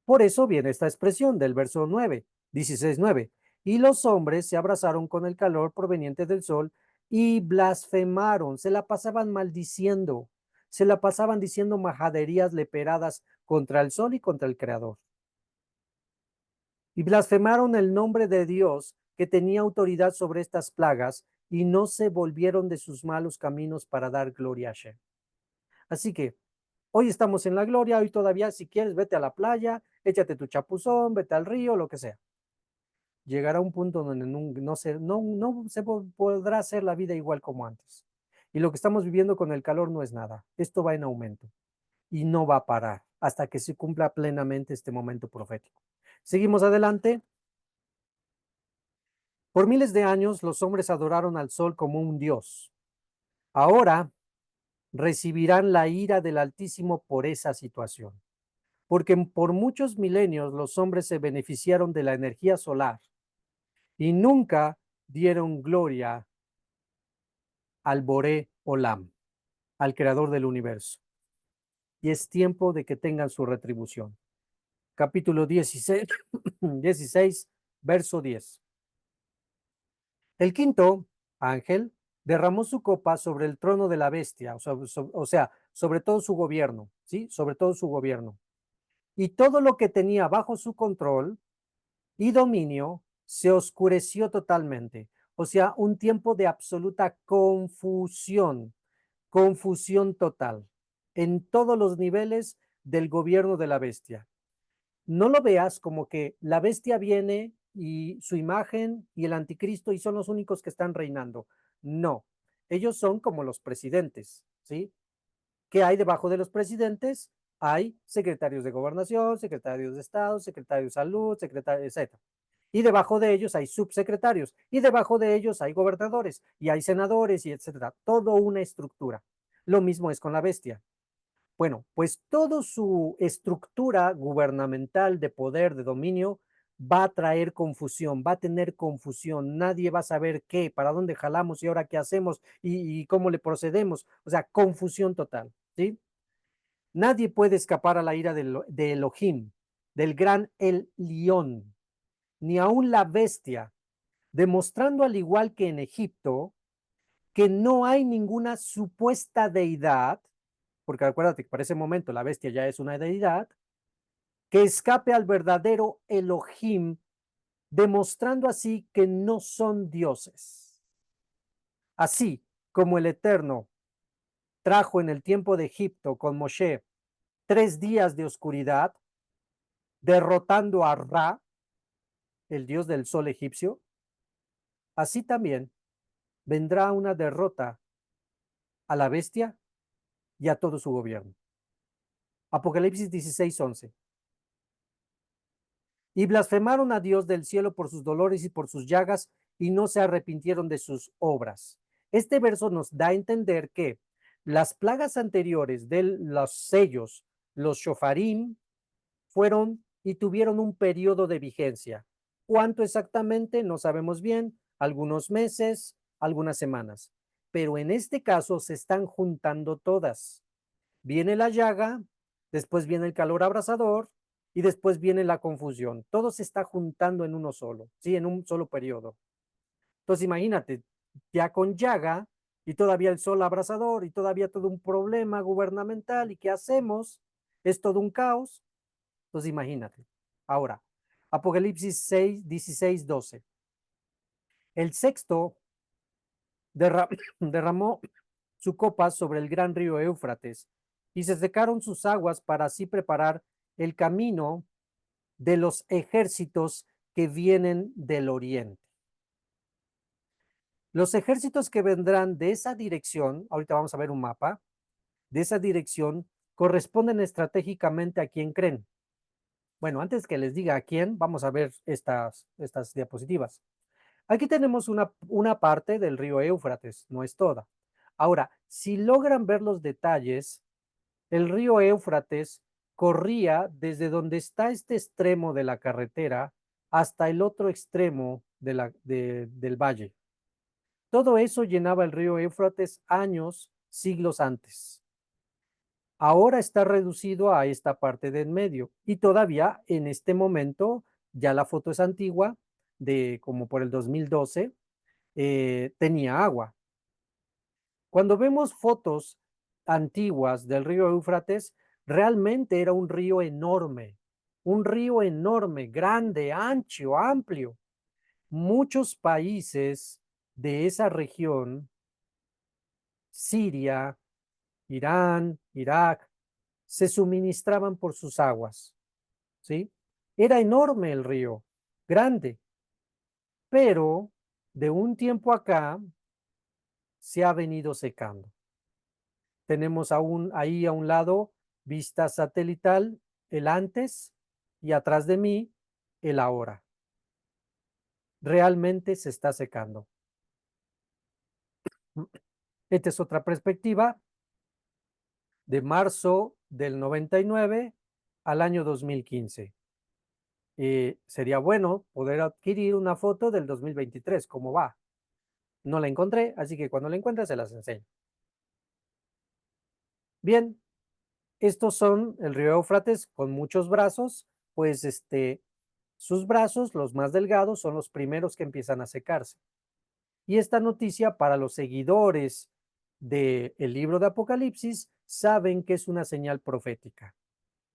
Por eso viene esta expresión del verso 9, 16:9. Y los hombres se abrazaron con el calor proveniente del sol y blasfemaron, se la pasaban maldiciendo, se la pasaban diciendo majaderías leperadas contra el sol y contra el Creador. Y blasfemaron el nombre de Dios que tenía autoridad sobre estas plagas y no se volvieron de sus malos caminos para dar gloria a Shem. Así que hoy estamos en la gloria, hoy todavía si quieres vete a la playa, échate tu chapuzón, vete al río, lo que sea. Llegará un punto donde no se podrá hacer la vida igual como antes. Y lo que estamos viviendo con el calor no es nada. Esto va en aumento y no va a parar hasta que se cumpla plenamente este momento profético. Seguimos adelante. Por miles de años los hombres adoraron al sol como un dios. Ahora recibirán la ira del Altísimo por esa situación. Porque por muchos milenios los hombres se beneficiaron de la energía solar y nunca dieron gloria al Boré Olam, al creador del universo. Y es tiempo de que tengan su retribución. Capítulo 16, 16 verso 10. El quinto ángel derramó su copa sobre el trono de la bestia, o sea, sobre todo su gobierno, ¿sí? Sobre todo su gobierno. Y todo lo que tenía bajo su control y dominio se oscureció totalmente. O sea, un tiempo de absoluta confusión, confusión total en todos los niveles del gobierno de la bestia. No lo veas como que la bestia viene y su imagen y el anticristo y son los únicos que están reinando. No, ellos son como los presidentes, ¿sí? ¿Qué hay debajo de los presidentes? Hay secretarios de gobernación, secretarios de Estado, secretarios de salud, secretarios, etc. Y debajo de ellos hay subsecretarios, y debajo de ellos hay gobernadores, y hay senadores, y etcétera. Todo una estructura. Lo mismo es con la bestia. Bueno, pues toda su estructura gubernamental de poder, de dominio, va a traer confusión, va a tener confusión. Nadie va a saber qué, para dónde jalamos y ahora qué hacemos y cómo le procedemos. O sea, confusión total, ¿sí? Nadie puede escapar a la ira de Elohim, del gran El Lión, ni aun la bestia, demostrando al igual que en Egipto, que no hay ninguna supuesta deidad, porque acuérdate que para ese momento la bestia ya es una deidad, que escape al verdadero Elohim demostrando así que no son dioses. Así como el Eterno trajo en el tiempo de Egipto con Moshe 3 días de oscuridad, derrotando a Ra, el dios del sol egipcio, así también vendrá una derrota a la bestia y a todo su gobierno. Apocalipsis 16:11. Y blasfemaron a Dios del cielo por sus dolores y por sus llagas, y no se arrepintieron de sus obras. Este verso nos da a entender que las plagas anteriores de los sellos, los shofarim, fueron y tuvieron un periodo de vigencia. ¿Cuánto exactamente? No sabemos bien, algunos meses, algunas semanas. Pero en este caso se están juntando todas. Viene la llaga, después viene el calor abrasador y después viene la confusión. Todo se está juntando en uno solo, ¿sí? En un solo periodo. Entonces imagínate, ya con llaga y todavía el sol abrasador y todavía todo un problema gubernamental y ¿qué hacemos? Es todo un caos. Entonces imagínate. Ahora, Apocalipsis 6, 16, 12. El sexto derramó su copa sobre el gran río Éufrates y se secaron sus aguas para así preparar el camino de los ejércitos que vienen del oriente. Los ejércitos que vendrán de esa dirección, ahorita vamos a ver un mapa, de esa dirección corresponden estratégicamente a quién creen. Bueno, antes que les diga a quién, vamos a ver estas diapositivas. Aquí tenemos una parte del río Éufrates, no es toda. Ahora, si logran ver los detalles, el río Éufrates corría desde donde está este extremo de la carretera hasta el otro extremo del valle. Todo eso llenaba el río Éufrates años, siglos antes. Ahora está reducido a esta parte de en medio y todavía en este momento, ya la foto es antigua, de como por el 2012, tenía agua. Cuando vemos fotos antiguas del río Éufrates, realmente era un río enorme, grande, ancho, amplio. Muchos países de esa región, Siria, Irán, Irak, se suministraban por sus aguas, ¿sí? Era enorme el río, grande, pero de un tiempo acá se ha venido secando. Tenemos aún ahí a un lado vista satelital, el antes y atrás de mí el ahora. Realmente se está secando. Esta es otra perspectiva de marzo del 99 al año 2015. Sería bueno poder adquirir una foto del 2023, ¿cómo va? No la encontré, así que cuando la encuentre se las enseño. Bien, estos son el río Éufrates con muchos brazos, pues sus brazos, los más delgados, son los primeros que empiezan a secarse. Y esta noticia para los seguidores del libro de Apocalipsis saben que es una señal profética.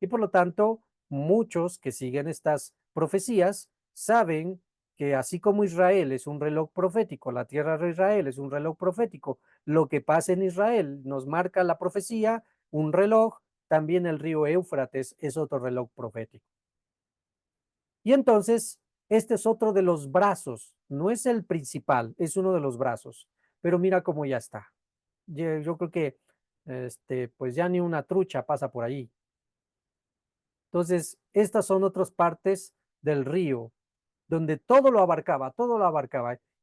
Y por lo tanto, muchos que siguen estas profecías saben que así como Israel es un reloj profético, la tierra de Israel es un reloj profético, lo que pasa en Israel nos marca la profecía, un reloj, también el río Éufrates es otro reloj profético. Y entonces, este es otro de los brazos, no es el principal, es uno de los brazos, pero mira cómo ya está. Yo creo que pues ya ni una trucha pasa por ahí. Entonces, estas son otras partes del río, donde todo lo abarcaba,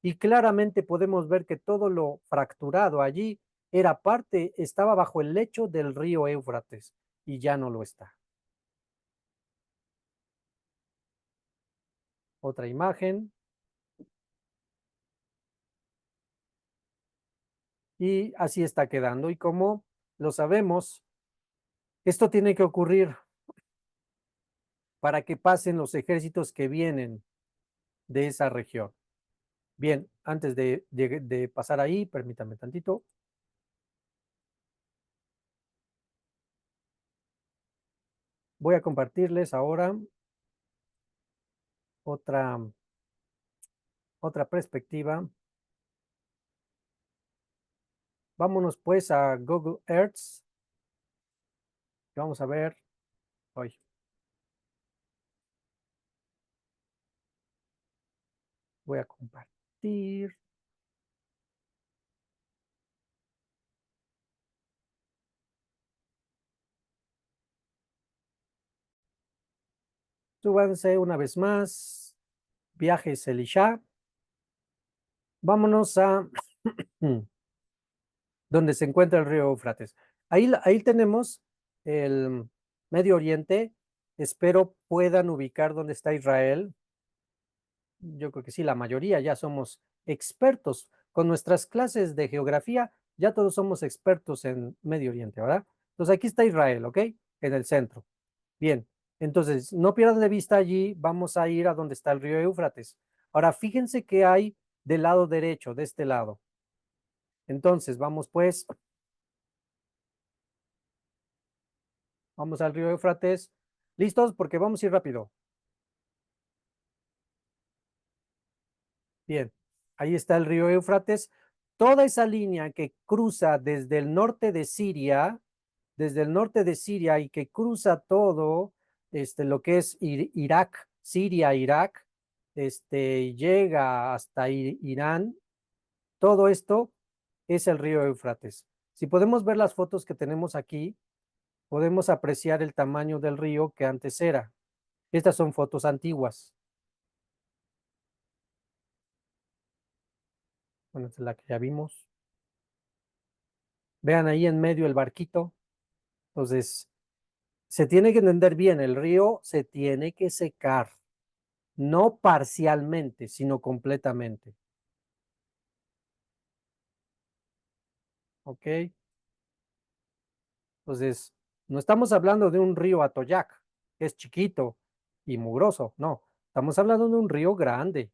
y claramente podemos ver que todo lo fracturado allí era parte, estaba bajo el lecho del río Éufrates, y ya no lo está. Otra imagen, y así está quedando, y como lo sabemos, esto tiene que ocurrir para que pasen los ejércitos que vienen de esa región. Bien, antes de pasar ahí, permítanme tantito. Voy a compartirles ahora otra. otra perspectiva. Vámonos pues a Google Earth. Vamos a ver hoy. Voy a compartir. Súbanse una vez más. Viajes Elisha. Vámonos a donde se encuentra el río Éufrates. Ahí tenemos el Medio Oriente. Espero puedan ubicar dónde está Israel. Yo creo que sí, la mayoría ya somos expertos. Con nuestras clases de geografía, ya todos somos expertos en Medio Oriente, ¿verdad? Entonces aquí está Israel, ¿ok? En el centro. Bien, entonces no pierdan de vista allí, vamos a ir a donde está el río Éufrates. Ahora, fíjense qué hay del lado derecho, de este lado. Entonces, vamos pues, vamos al río Éufrates. ¿Listos? Porque vamos a ir rápido. Bien, ahí está el río Éufrates. Toda esa línea que cruza desde el norte de Siria, desde el norte de Siria y que cruza todo lo que es Irak, Siria, Irak, llega hasta Irán, todo esto es el río Éufrates. Si podemos ver las fotos que tenemos aquí, podemos apreciar el tamaño del río que antes era. Estas son fotos antiguas. Bueno, esta es la que ya vimos. Vean ahí en medio el barquito. Entonces, se tiene que entender bien, el río se tiene que secar, no parcialmente, sino completamente. ¿Ok? Entonces, no estamos hablando de un río Atoyac, que es chiquito y mugroso, no. Estamos hablando de un río grande.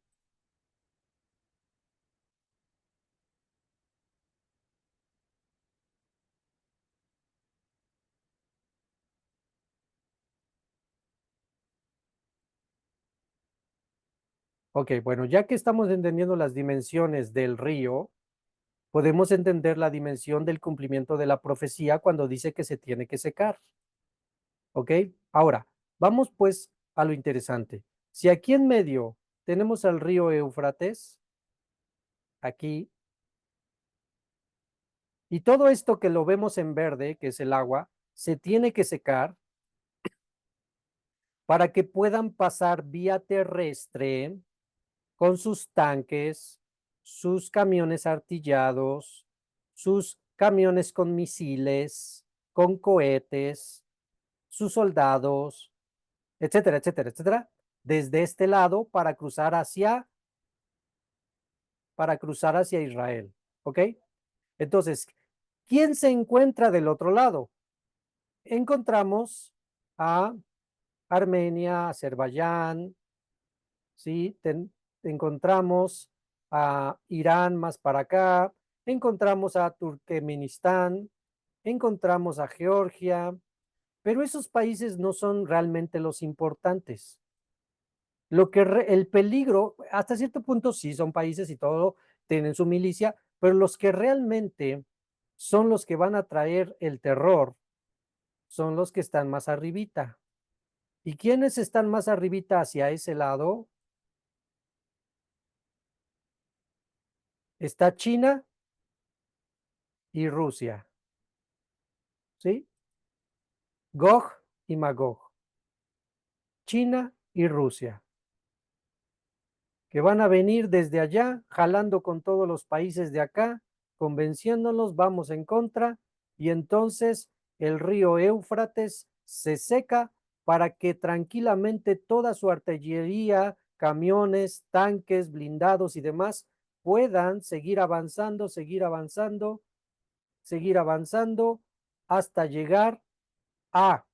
Ok, bueno, ya que estamos entendiendo las dimensiones del río, podemos entender la dimensión del cumplimiento de la profecía cuando dice que se tiene que secar. ¿Ok? Ahora, vamos pues a lo interesante. Si aquí en medio tenemos al río Éufrates, aquí, y todo esto que lo vemos en verde, que es el agua, se tiene que secar para que puedan pasar vía terrestre con sus tanques, sus camiones artillados, sus camiones con misiles, con cohetes, sus soldados, etcétera, etcétera, etcétera, desde este lado para cruzar hacia Israel, ¿ok? Entonces, ¿quién se encuentra del otro lado? Encontramos a Armenia, Azerbaiyán, ¿sí? Encontramos a Irán más para acá, encontramos a Turkmenistán, encontramos a Georgia, pero esos países no son realmente los importantes. Lo que el peligro, hasta cierto punto sí, son países y todo, tienen su milicia, pero los que realmente son los que van a traer el terror son los que están más arribita. ¿Y quiénes están más arribita hacia ese lado? Está China y Rusia, ¿sí? Gog y Magog, China y Rusia, que van a venir desde allá, jalando con todos los países de acá, convenciéndolos, vamos en contra, y entonces el río Éufrates se seca para que tranquilamente toda su artillería, camiones, tanques, blindados y demás puedan seguir avanzando, seguir avanzando, seguir avanzando hasta llegar ¿a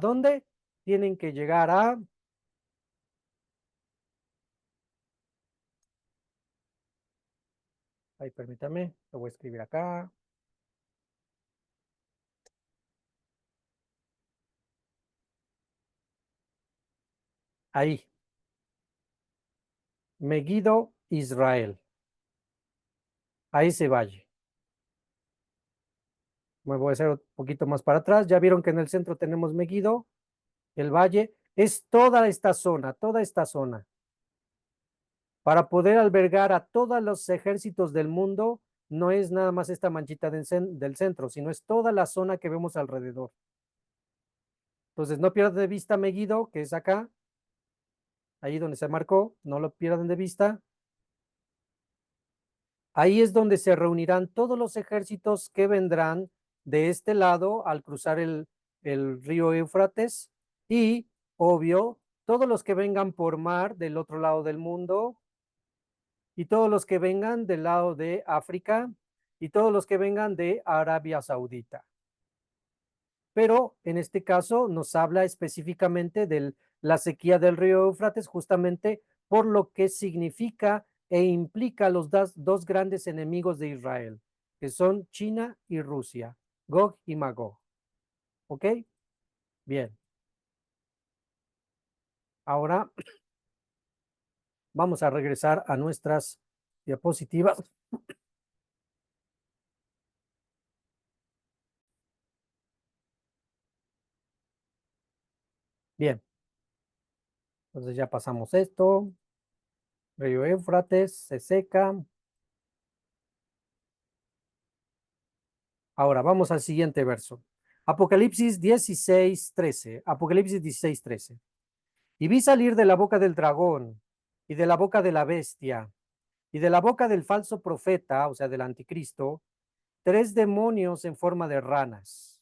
dónde? Tienen que llegar ay, permítame, lo voy a escribir acá, ahí, Megiddo Israel, a ese valle. Me voy a hacer un poquito más para atrás. Ya vieron que en el centro tenemos Megiddo, el valle. Es toda esta zona, toda esta zona. Para poder albergar a todos los ejércitos del mundo, no es nada más esta manchita del centro, sino es toda la zona que vemos alrededor. Entonces, no pierdan de vista Megiddo, que es acá, ahí donde se marcó, no lo pierdan de vista. Ahí es donde se reunirán todos los ejércitos que vendrán de este lado al cruzar el río Éufrates y, obvio, todos los que vengan por mar del otro lado del mundo y todos los que vengan del lado de África y todos los que vengan de Arabia Saudita. Pero en este caso nos habla específicamente de la sequía del río Éufrates, justamente por lo que significa e implica los dos grandes enemigos de Israel, que son China y Rusia, Gog y Magog. ¿Ok? Bien. Ahora vamos a regresar a nuestras diapositivas. Bien. Entonces ya pasamos esto. Río Éufrates se seca. Ahora vamos al siguiente verso. Apocalipsis 16:13. Apocalipsis 16:13. Y vi salir de la boca del dragón y de la boca de la bestia y de la boca del falso profeta, o sea, del anticristo, 3 demonios en forma de ranas.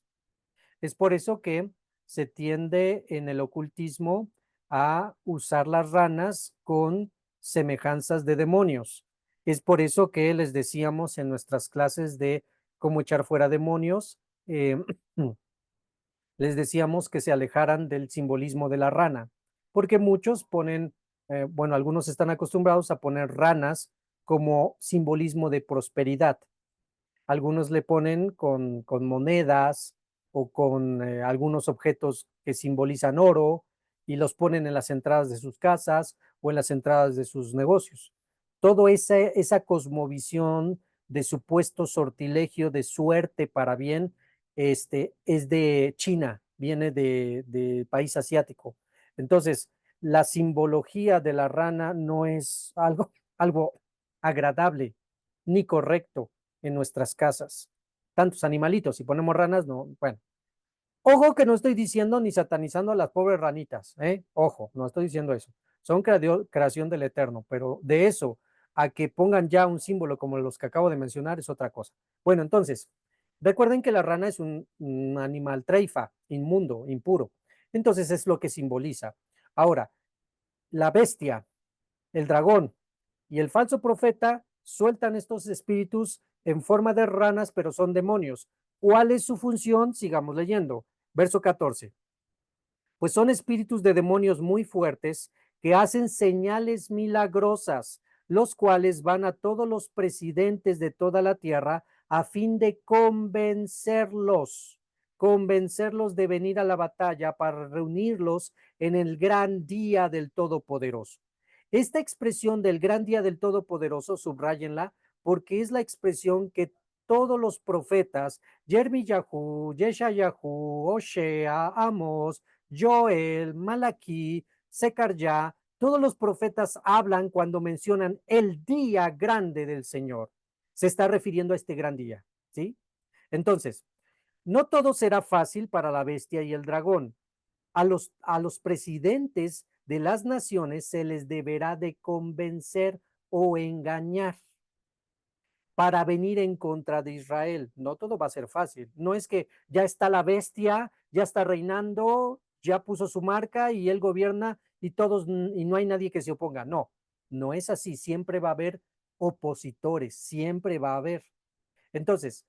Es por eso que se tiende en el ocultismo a usar las ranas con semejanzas de demonios. Es por eso que les decíamos en nuestras clases de cómo echar fuera demonios, les decíamos que se alejaran del simbolismo de la rana, porque muchos ponen, bueno, algunos están acostumbrados a poner ranas como simbolismo de prosperidad. Algunos le ponen con monedas o con algunos objetos que simbolizan oro y los ponen en las entradas de sus casas o en las entradas de sus negocios. Todo esa cosmovisión de supuesto sortilegio de suerte para bien es de China, viene de país asiático. Entonces, la simbología de la rana no es algo agradable ni correcto en nuestras casas. Tantos animalitos, si ponemos ranas, no, bueno. Ojo que no estoy diciendo ni satanizando a las pobres ranitas, ¿eh? Ojo, no estoy diciendo eso. Son creación del Eterno, pero de eso a que pongan ya un símbolo como los que acabo de mencionar es otra cosa. Bueno, entonces, recuerden que la rana es un animal treifa, inmundo, impuro. Entonces es lo que simboliza. Ahora, la bestia, el dragón y el falso profeta sueltan estos espíritus en forma de ranas, pero son demonios. ¿Cuál es su función? Sigamos leyendo. Verso 14. Pues son espíritus de demonios muy fuertes que hacen señales milagrosas, los cuales van a todos los presidentes de toda la tierra a fin de convencerlos de venir a la batalla para reunirlos en el gran día del Todopoderoso. Esta expresión del gran día del Todopoderoso, subrayenla, porque es la expresión que todos los profetas, Jeremiyahu, Yeshayahu, Osea, Amos, Joel, Malaquí, Secaryá, todos los profetas hablan cuando mencionan el día grande del Señor. Se está refiriendo a este gran día, ¿sí? Entonces, no todo será fácil para la bestia y el dragón. A los presidentes de las naciones se les deberá de convencer o engañar para venir en contra de Israel. No todo va a ser fácil. No es que ya está la bestia, ya está reinando, ya puso su marca y él gobierna y todos y no hay nadie que se oponga. No, no es así. Siempre va a haber opositores, siempre va a haber. Entonces,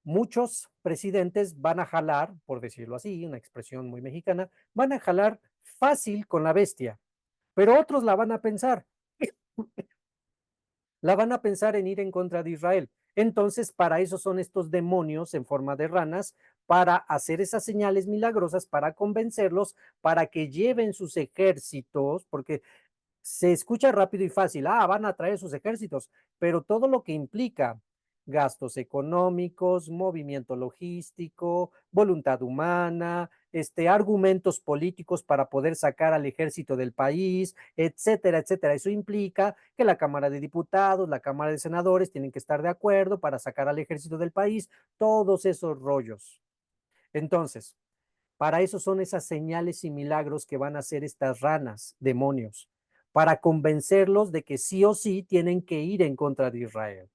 muchos presidentes van a jalar, por decirlo así, una expresión muy mexicana, van a jalar fácil con la bestia, pero otros la van a pensar. La van a pensar en ir en contra de Israel. Entonces, para eso son estos demonios en forma de ranas, para hacer esas señales milagrosas, para convencerlos, para que lleven sus ejércitos, porque se escucha rápido y fácil, van a traer sus ejércitos, pero todo lo que implica gastos económicos, movimiento logístico, voluntad humana, argumentos políticos para poder sacar al ejército del país, etcétera, etcétera. Eso implica que la Cámara de Diputados, la Cámara de Senadores tienen que estar de acuerdo para sacar al ejército del país, todos esos rollos. Entonces, para eso son esas señales y milagros que van a hacer estas ranas, demonios, para convencerlos de que sí o sí tienen que ir en contra de Israel.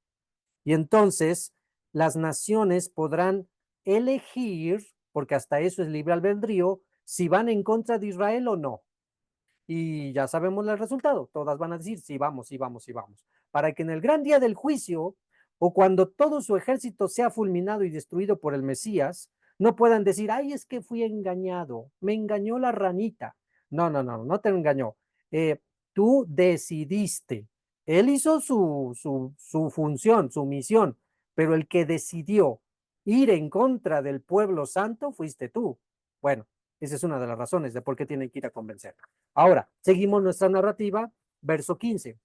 Y entonces las naciones podrán elegir, porque hasta eso es libre albedrío, si van en contra de Israel o no. Y ya sabemos el resultado. Todas van a decir, sí, vamos, sí, vamos, sí, vamos. Para que en el gran día del juicio, o cuando todo su ejército sea fulminado y destruido por el Mesías, no puedan decir, ay, es que fui engañado, me engañó la ranita. No, no, no, no te engañó. Tú decidiste. Él hizo su función, su misión, pero el que decidió ir en contra del pueblo santo fuiste tú. Bueno, esa es una de las razones de por qué tienen que ir a convencer. Ahora, seguimos nuestra narrativa, verso 15.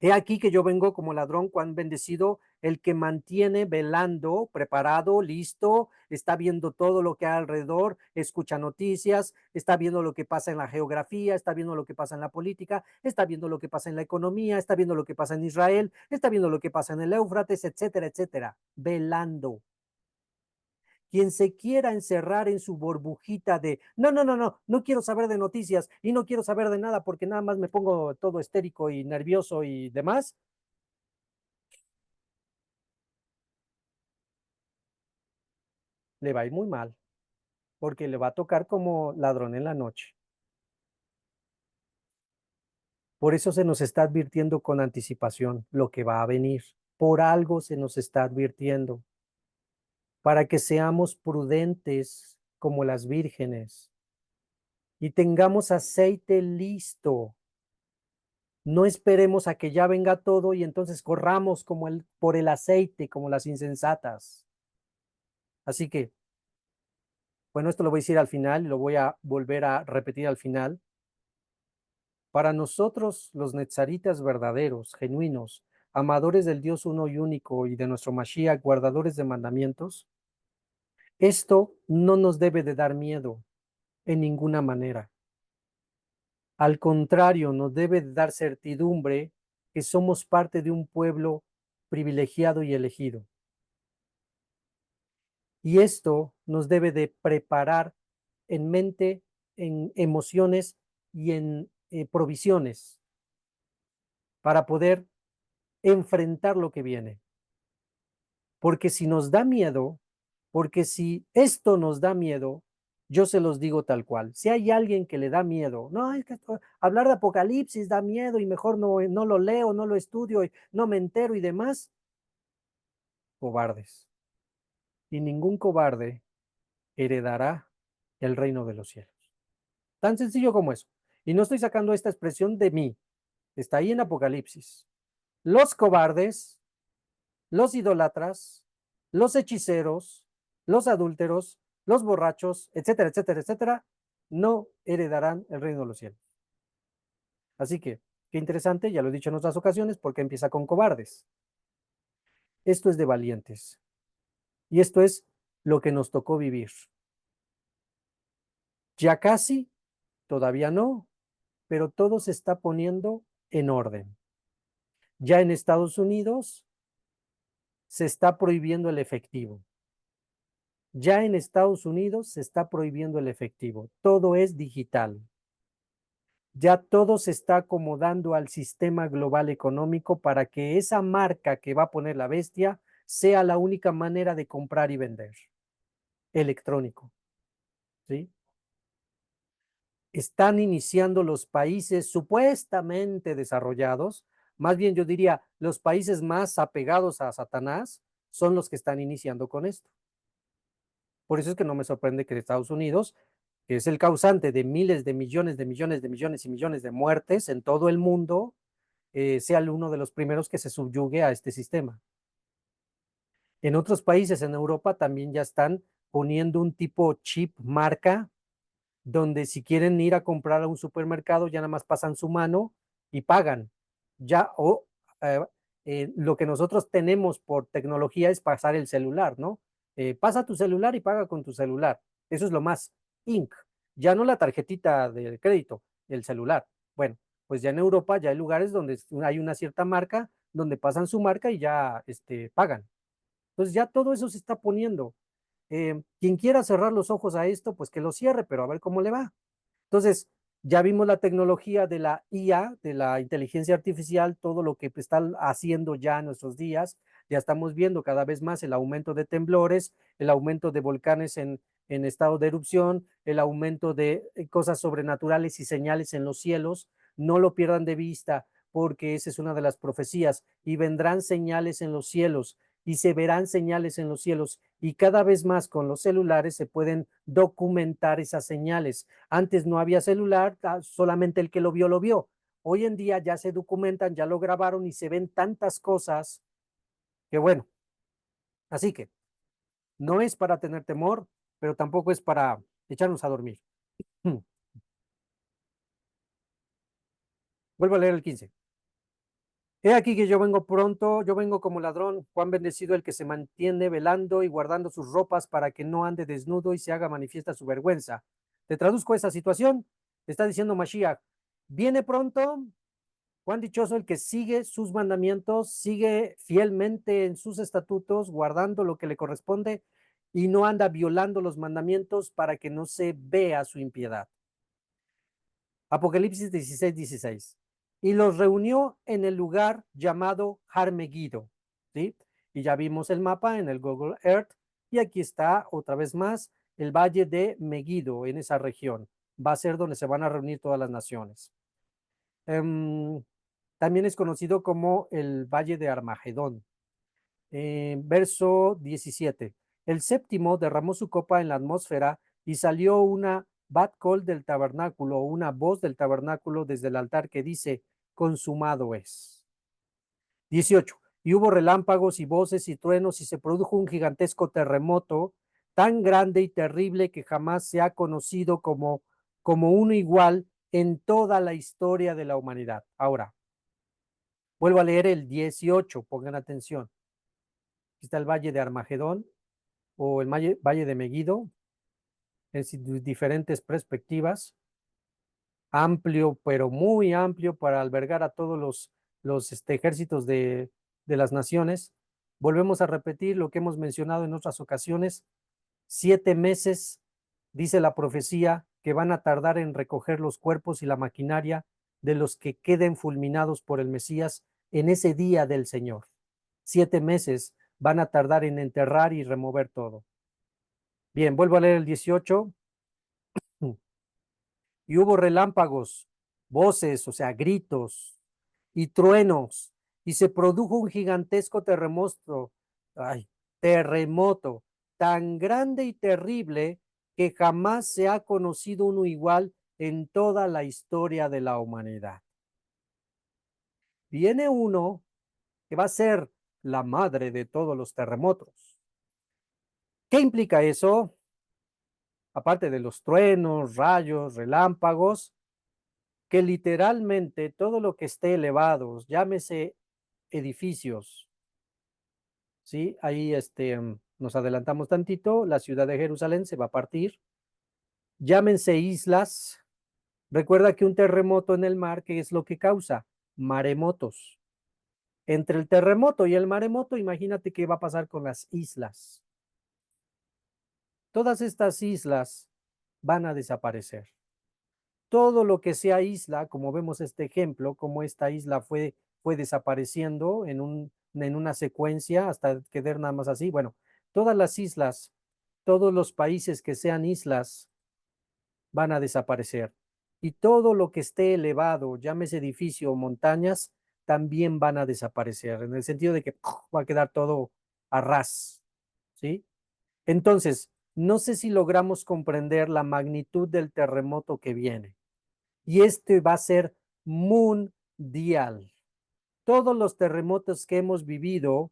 He aquí que yo vengo como ladrón, cuán bendecido el que mantiene velando, preparado, listo, está viendo todo lo que hay alrededor, escucha noticias, está viendo lo que pasa en la geografía, está viendo lo que pasa en la política, está viendo lo que pasa en la economía, está viendo lo que pasa en Israel, está viendo lo que pasa en el Éufrates, etcétera, etcétera, velando. Quien se quiera encerrar en su burbujita de no, no, no, no, no quiero saber de noticias y no quiero saber de nada porque nada más me pongo todo histérico y nervioso y demás, le va a ir muy mal porque le va a tocar como ladrón en la noche. Por eso se nos está advirtiendo con anticipación lo que va a venir. Por algo se nos está advirtiendo, para que seamos prudentes como las vírgenes y tengamos aceite listo. No esperemos a que ya venga todo y entonces corramos como por el aceite, como las insensatas. Así que, bueno, esto lo voy a decir al final y lo voy a volver a repetir al final. Para nosotros, los netzaritas verdaderos, genuinos, amadores del Dios uno y único y de nuestro Mashiach, guardadores de mandamientos, esto no nos debe de dar miedo en ninguna manera. Al contrario, nos debe de dar certidumbre que somos parte de un pueblo privilegiado y elegido. Y esto nos debe de preparar en mente, en emociones y en provisiones para poder enfrentar lo que viene. Porque si nos da miedo, porque si esto nos da miedo, yo se los digo tal cual. Si hay alguien que le da miedo, no, es que hablar de Apocalipsis da miedo y mejor no lo leo, no lo estudio, no me entero y demás, cobardes. Y ningún cobarde heredará el reino de los cielos. Tan sencillo como eso. Y no estoy sacando esta expresión de mí. Está ahí en Apocalipsis. Los cobardes, los idólatras, los hechiceros, los adúlteros, los borrachos, etcétera, etcétera, etcétera, no heredarán el reino de los cielos. Así que, qué interesante, ya lo he dicho en otras ocasiones, porque empieza con cobardes. Esto es de valientes. Y esto es lo que nos tocó vivir. Ya casi, todavía no, pero todo se está poniendo en orden. Ya en Estados Unidos se está prohibiendo el efectivo. Ya en Estados Unidos se está prohibiendo el efectivo. Todo es digital. Ya todo se está acomodando al sistema global económico para que esa marca que va a poner la bestia sea la única manera de comprar y vender. Electrónico. ¿Sí? Están iniciando los países supuestamente desarrollados, más bien yo diría los países más apegados a Satanás son los que están iniciando con esto. Por eso es que no me sorprende que Estados Unidos, que es el causante de miles de millones de millones de millones y millones de muertes en todo el mundo, sea uno de los primeros que se subyugue a este sistema. En otros países en Europa también ya están poniendo un tipo chip marca donde si quieren ir a comprar a un supermercado, ya nada más pasan su mano y pagan. Ya, o lo que nosotros tenemos por tecnología es pasar el celular, ¿no? Pasa tu celular y paga con tu celular. Eso es lo más inc. Ya no la tarjetita de crédito, el celular. Bueno, pues ya en Europa ya hay lugares donde hay una cierta marca, donde pasan su marca y ya pagan. Entonces ya todo eso se está poniendo. Quien quiera cerrar los ojos a esto, pues que lo cierre, pero a ver cómo le va. Entonces, ya vimos la tecnología de la IA, de la inteligencia artificial, todo lo que están haciendo ya en nuestros días. Ya estamos viendo cada vez más el aumento de temblores, el aumento de volcanes en estado de erupción, el aumento de cosas sobrenaturales y señales en los cielos. No lo pierdan de vista porque esa es una de las profecías. Y vendrán señales en los cielos y se verán señales en los cielos y cada vez más con los celulares se pueden documentar esas señales. Antes no había celular, solamente el que lo vio, lo vio. Hoy en día ya se documentan, ya lo grabaron y se ven tantas cosas que bueno, así que no es para tener temor, pero tampoco es para echarnos a dormir. Vuelvo a leer el 15. He aquí que yo vengo pronto, yo vengo como ladrón, Juan bendecido el que se mantiene velando y guardando sus ropas para que no ande desnudo y se haga manifiesta su vergüenza. Te traduzco esa situación, está diciendo Mashiach, viene pronto, Juan dichoso el que sigue sus mandamientos, sigue fielmente en sus estatutos, guardando lo que le corresponde y no anda violando los mandamientos para que no se vea su impiedad. Apocalipsis 16:16. Y los reunió en el lugar llamado Har Megiddo, ¿sí? Y ya vimos el mapa en el Google Earth y aquí está otra vez más el valle de Megiddo en esa región. Va a ser donde se van a reunir todas las naciones. También es conocido como el Valle de Armagedón. Verso 17. El séptimo derramó su copa en la atmósfera y salió una bat call del tabernáculo, una voz del tabernáculo desde el altar que dice, consumado es. 18. Y hubo relámpagos y voces y truenos y se produjo un gigantesco terremoto tan grande y terrible que jamás se ha conocido como uno igual en toda la historia de la humanidad. Ahora, vuelvo a leer el 18, pongan atención. Aquí está el Valle de Armagedón o el Valle de Megiddo, en diferentes perspectivas, amplio, pero muy amplio para albergar a todos los ejércitos de las naciones. Volvemos a repetir lo que hemos mencionado en otras ocasiones. 7 meses, dice la profecía, que van a tardar en recoger los cuerpos y la maquinaria de los que queden fulminados por el Mesías en ese día del Señor. 7 meses van a tardar en enterrar y remover todo. Bien, vuelvo a leer el 18. Y hubo relámpagos, voces, o sea, gritos y truenos, y se produjo un gigantesco terremoto tan grande y terrible que jamás se ha conocido uno igual en toda la historia de la humanidad. Viene uno que va a ser la madre de todos los terremotos. ¿Qué implica eso? Aparte de los truenos, rayos, relámpagos, que literalmente todo lo que esté elevado, llámese edificios, ¿sí? Ahí nos adelantamos tantito, la ciudad de Jerusalén se va a partir, llámense islas, recuerda que un terremoto en el mar, ¿qué es lo que causa? Maremotos. Entre el terremoto y el maremoto, imagínate qué va a pasar con las islas. Todas estas islas van a desaparecer. Todo lo que sea isla, como vemos este ejemplo, como esta isla fue desapareciendo en una secuencia hasta quedar nada más así. Bueno, todas las islas, todos los países que sean islas van a desaparecer. Y todo lo que esté elevado, llámese edificio o montañas, también van a desaparecer, en el sentido de que va a quedar todo a ras, ¿sí? Entonces, no sé si logramos comprender la magnitud del terremoto que viene. Y este va a ser mundial. Todos los terremotos que hemos vivido,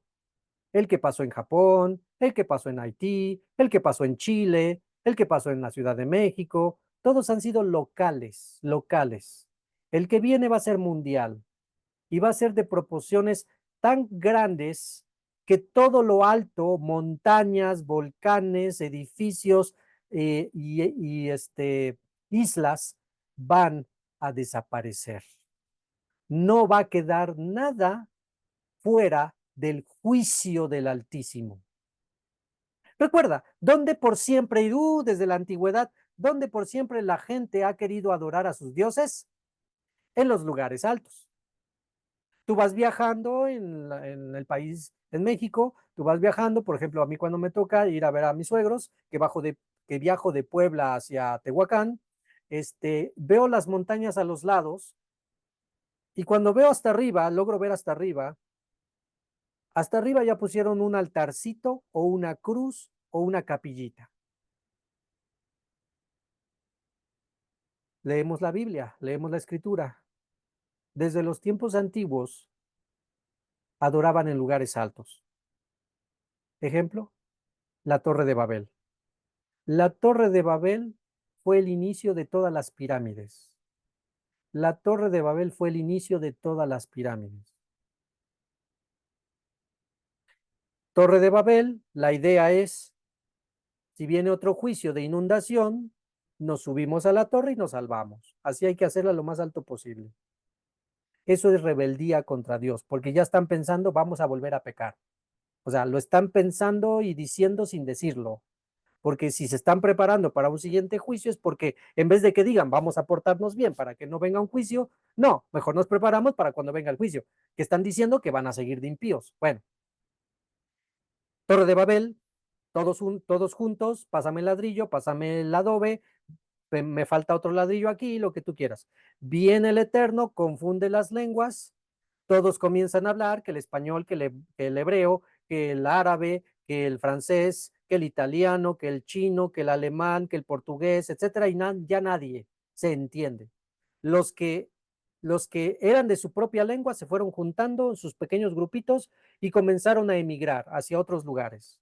el que pasó en Japón, el que pasó en Haití, el que pasó en Chile, el que pasó en la Ciudad de México, Todos han sido locales, locales. El que viene va a ser mundial y va a ser de proporciones tan grandes que todo lo alto, montañas, volcanes, edificios islas van a desaparecer. No va a quedar nada fuera del juicio del Altísimo. Recuerda, donde por siempre, y desde la antigüedad, donde por siempre la gente ha querido adorar a sus dioses, en los lugares altos. Tú vas viajando en el país, en México, tú vas viajando, por ejemplo, a mí cuando me toca ir a ver a mis suegros, que viajo de Puebla hacia Tehuacán, veo las montañas a los lados y cuando veo hasta arriba, logro ver hasta arriba ya pusieron un altarcito o una cruz o una capillita. Leemos la Biblia, leemos la Escritura. Desde los tiempos antiguos adoraban en lugares altos. Ejemplo, la Torre de Babel. La Torre de Babel fue el inicio de todas las pirámides. La Torre de Babel fue el inicio de todas las pirámides. Torre de Babel, la idea es, si viene otro juicio de inundación, nos subimos a la torre y nos salvamos. Así hay que hacerla lo más alto posible. Eso es rebeldía contra Dios, porque ya están pensando, vamos a volver a pecar. O sea, lo están pensando y diciendo sin decirlo. Porque si se están preparando para un siguiente juicio es porque en vez de que digan vamos a portarnos bien para que no venga un juicio, no, mejor nos preparamos para cuando venga el juicio, que están diciendo que van a seguir de impíos. Bueno, Torre de Babel, todos juntos, pásame el ladrillo, pásame el adobe, me falta otro ladrillo aquí, lo que tú quieras. Viene el Eterno, confunde las lenguas, todos comienzan a hablar, que el español, que el hebreo, que el árabe, que el francés, que el italiano, que el chino, que el alemán, que el portugués, etcétera, y ya nadie se entiende. Los que, los que eran de su propia lengua se fueron juntando en sus pequeños grupitos y comenzaron a emigrar hacia otros lugares.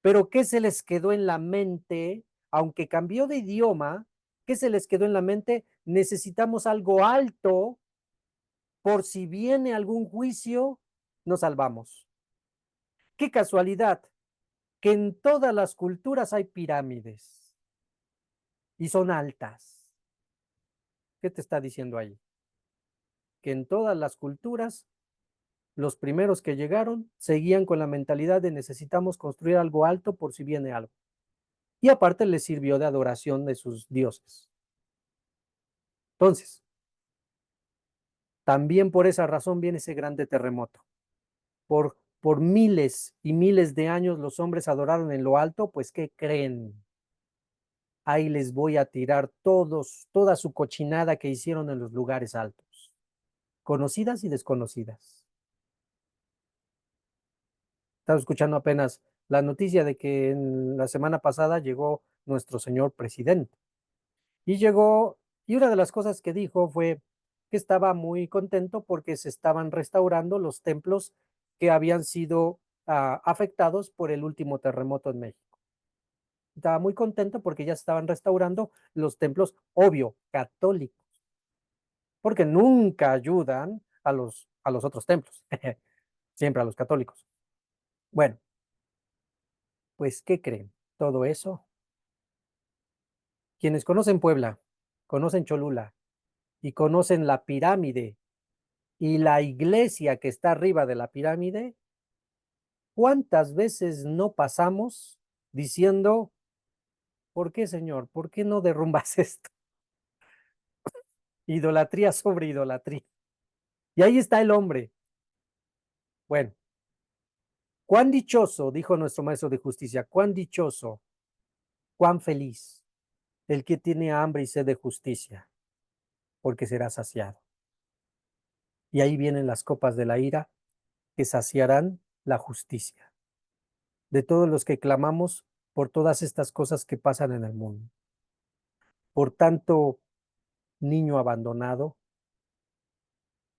Pero ¿qué se les quedó en la mente? Aunque cambió de idioma, ¿qué se les quedó en la mente? Necesitamos algo alto por si viene algún juicio, nos salvamos. Qué casualidad que en todas las culturas hay pirámides y son altas. ¿Qué te está diciendo ahí? Que en todas las culturas, los primeros que llegaron seguían con la mentalidad de necesitamos construir algo alto por si viene algo. Y aparte les sirvió de adoración de sus dioses. Entonces, también por esa razón viene ese grande terremoto. Por miles y miles de años los hombres adoraron en lo alto, pues ¿qué creen? Ahí les voy a tirar toda su cochinada que hicieron en los lugares altos, conocidas y desconocidas. Estaba escuchando apenas la noticia de que en la semana pasada llegó nuestro señor presidente. Y llegó, y una de las cosas que dijo fue que estaba muy contento porque se estaban restaurando los templos que habían sido afectados por el último terremoto en México. Estaba muy contento porque ya se estaban restaurando los templos, obvio, católicos, porque nunca ayudan a los otros templos, siempre a los católicos. Bueno, pues, ¿qué creen? Todo eso, quienes conocen Puebla, conocen Cholula y conocen la pirámide y la iglesia que está arriba de la pirámide, ¿cuántas veces no pasamos diciendo, ¿por qué, Señor? ¿Por qué no derrumbas esto? Idolatría sobre idolatría. Y ahí está el hombre. Bueno, cuán dichoso, dijo nuestro maestro de justicia, cuán dichoso, cuán feliz el que tiene hambre y sed de justicia, porque será saciado. Y ahí vienen las copas de la ira que saciarán la justicia de todos los que clamamos por todas estas cosas que pasan en el mundo. Por tanto, niño abandonado,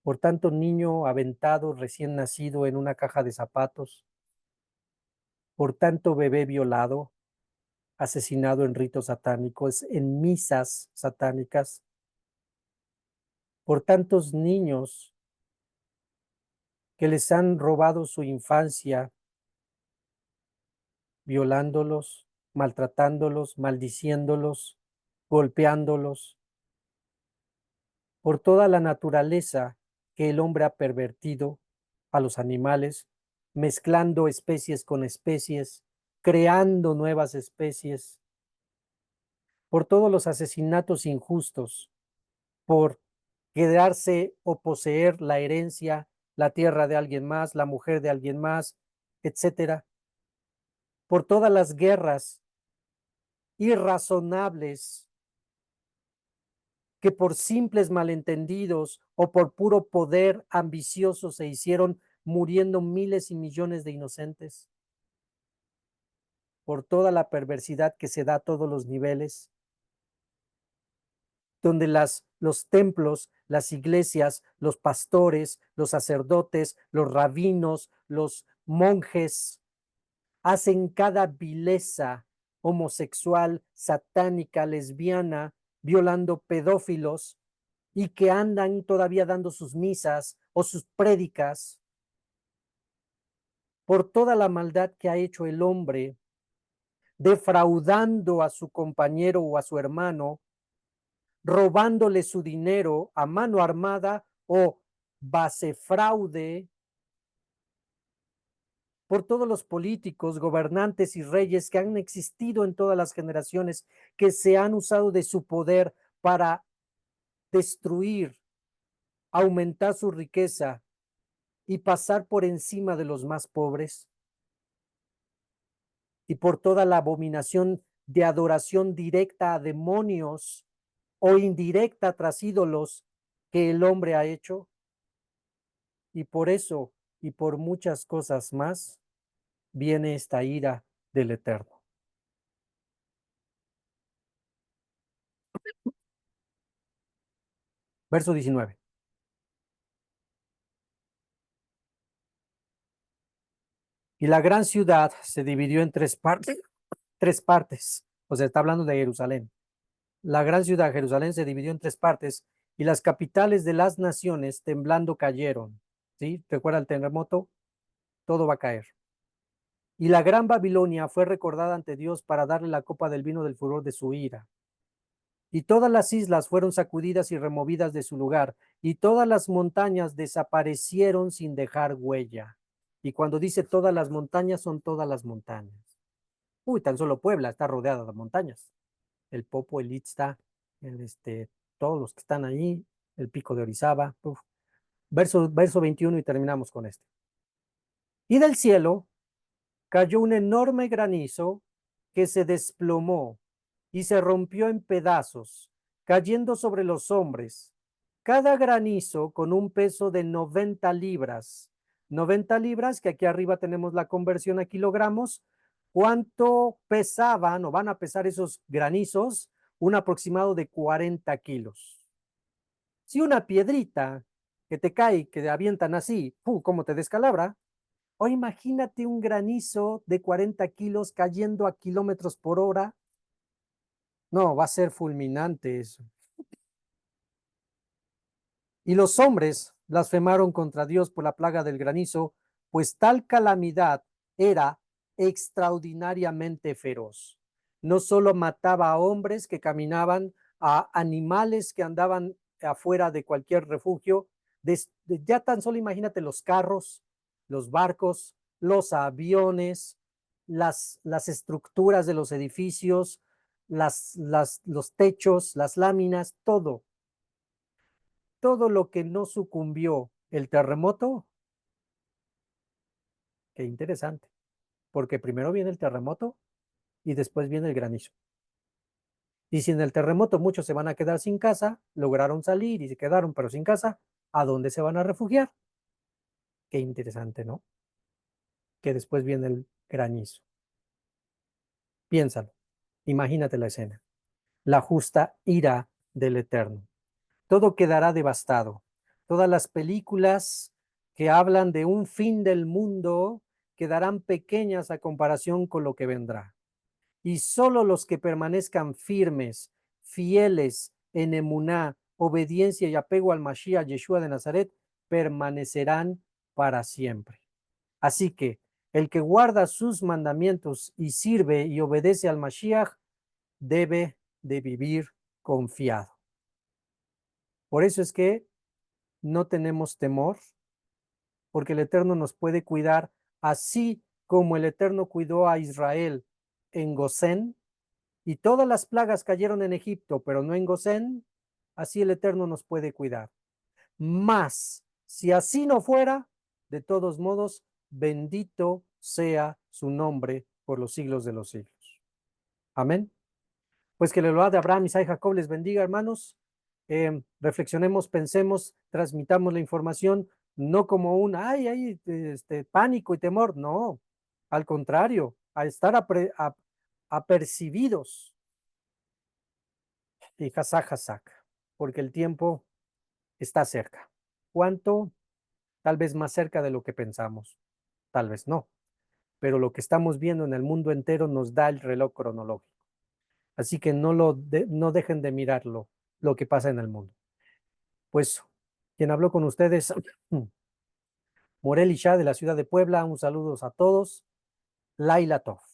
por tanto, niño aventado, recién nacido en una caja de zapatos, por tanto, bebé violado, asesinado en ritos satánicos, en misas satánicas, por tantos niños que les han robado su infancia, violándolos, maltratándolos, maldiciéndolos, golpeándolos, por toda la naturaleza que el hombre ha pervertido a los animales, mezclando especies con especies, creando nuevas especies, por todos los asesinatos injustos, por quedarse o poseer la herencia, la tierra de alguien más, la mujer de alguien más, etcétera, por todas las guerras irrazonables que por simples malentendidos o por puro poder ambicioso se hicieron, muriendo miles y millones de inocentes, por toda la perversidad que se da a todos los niveles, donde los templos, las iglesias, los pastores, los sacerdotes, los rabinos, los monjes, hacen cada vileza homosexual, satánica, lesbiana, violando pedófilos, y que andan todavía dando sus misas o sus prédicas, por toda la maldad que ha hecho el hombre, defraudando a su compañero o a su hermano, robándole su dinero a mano armada o base fraude, por todos los políticos, gobernantes y reyes que han existido en todas las generaciones, que se han usado de su poder para destruir, aumentar su riqueza y pasar por encima de los más pobres, y por toda la abominación de adoración directa a demonios o indirecta tras ídolos que el hombre ha hecho. Y por eso y por muchas cosas más viene esta ira del Eterno. Verso 19. Y la gran ciudad se dividió en tres partes. O sea, está hablando de Jerusalén. La gran ciudad, Jerusalén, se dividió en tres partes y las capitales de las naciones temblando cayeron. ¿Sí? ¿Recuerda el terremoto? Todo va a caer. Y la gran Babilonia fue recordada ante Dios para darle la copa del vino del furor de su ira. Y todas las islas fueron sacudidas y removidas de su lugar, y todas las montañas desaparecieron sin dejar huella. Y cuando dice todas las montañas, son todas las montañas. Uy, tan solo Puebla está rodeada de montañas. El Popo, el Itzta, todos los que están ahí, el Pico de Orizaba. Uf. Verso 21 y terminamos con este. Y del cielo cayó un enorme granizo que se desplomó y se rompió en pedazos, cayendo sobre los hombres. Cada granizo con un peso de 90 libras. 90 libras, que aquí arriba tenemos la conversión a kilogramos. ¿Cuánto pesaban o van a pesar esos granizos? Un aproximado de 40 kilos. Si una piedrita que te cae, que te avientan así, ¿cómo te descalabra? O imagínate un granizo de 40 kilos cayendo a kilómetros por hora. No, va a ser fulminante eso. Y los hombres blasfemaron contra Dios por la plaga del granizo, pues tal calamidad era extraordinariamente feroz. No solo mataba a hombres que caminaban, a animales que andaban afuera de cualquier refugio, ya tan solo imagínate los carros, los barcos, los aviones, las estructuras de los edificios, los techos, las láminas, todo lo que no sucumbió el terremoto. Qué interesante, porque primero viene el terremoto y después viene el granizo. Y si en el terremoto muchos se van a quedar sin casa, lograron salir y se quedaron pero sin casa, ¿a dónde se van a refugiar? Qué interesante, ¿no? Que después viene el granizo. Piénsalo, imagínate la escena. La justa ira del Eterno. Todo quedará devastado. Todas las películas que hablan de un fin del mundo quedarán pequeñas a comparación con lo que vendrá. y solo los que permanezcan firmes, fieles en emuná, obediencia y apego al Mashiach Yeshua de Nazaret, permanecerán para siempre. Así que el que guarda sus mandamientos y sirve y obedece al Mashiach debe de vivir confiado. Por eso es que no tenemos temor, porque el Eterno nos puede cuidar, así como el Eterno cuidó a Israel en Gosén, y todas las plagas cayeron en Egipto, pero no en Gosén, así el Eterno nos puede cuidar. Mas, si así no fuera, de todos modos, bendito sea su nombre por los siglos de los siglos. Amén. Pues que el Elohá de Abraham, Isaac y Jacob les bendiga, hermanos. Reflexionemos, pensemos, transmitamos la información, no como un, pánico y temor, no, al contrario, a estar apercibidos y hasak, porque el tiempo está cerca. ¿Cuánto? Tal vez más cerca de lo que pensamos, tal vez no, pero lo que estamos viendo en el mundo entero nos da el reloj cronológico. Así que no dejen de mirarlo, lo que pasa en el mundo. Pues quien habló con ustedes, Morel Isha de la ciudad de Puebla, un saludo a todos. Laila Tov.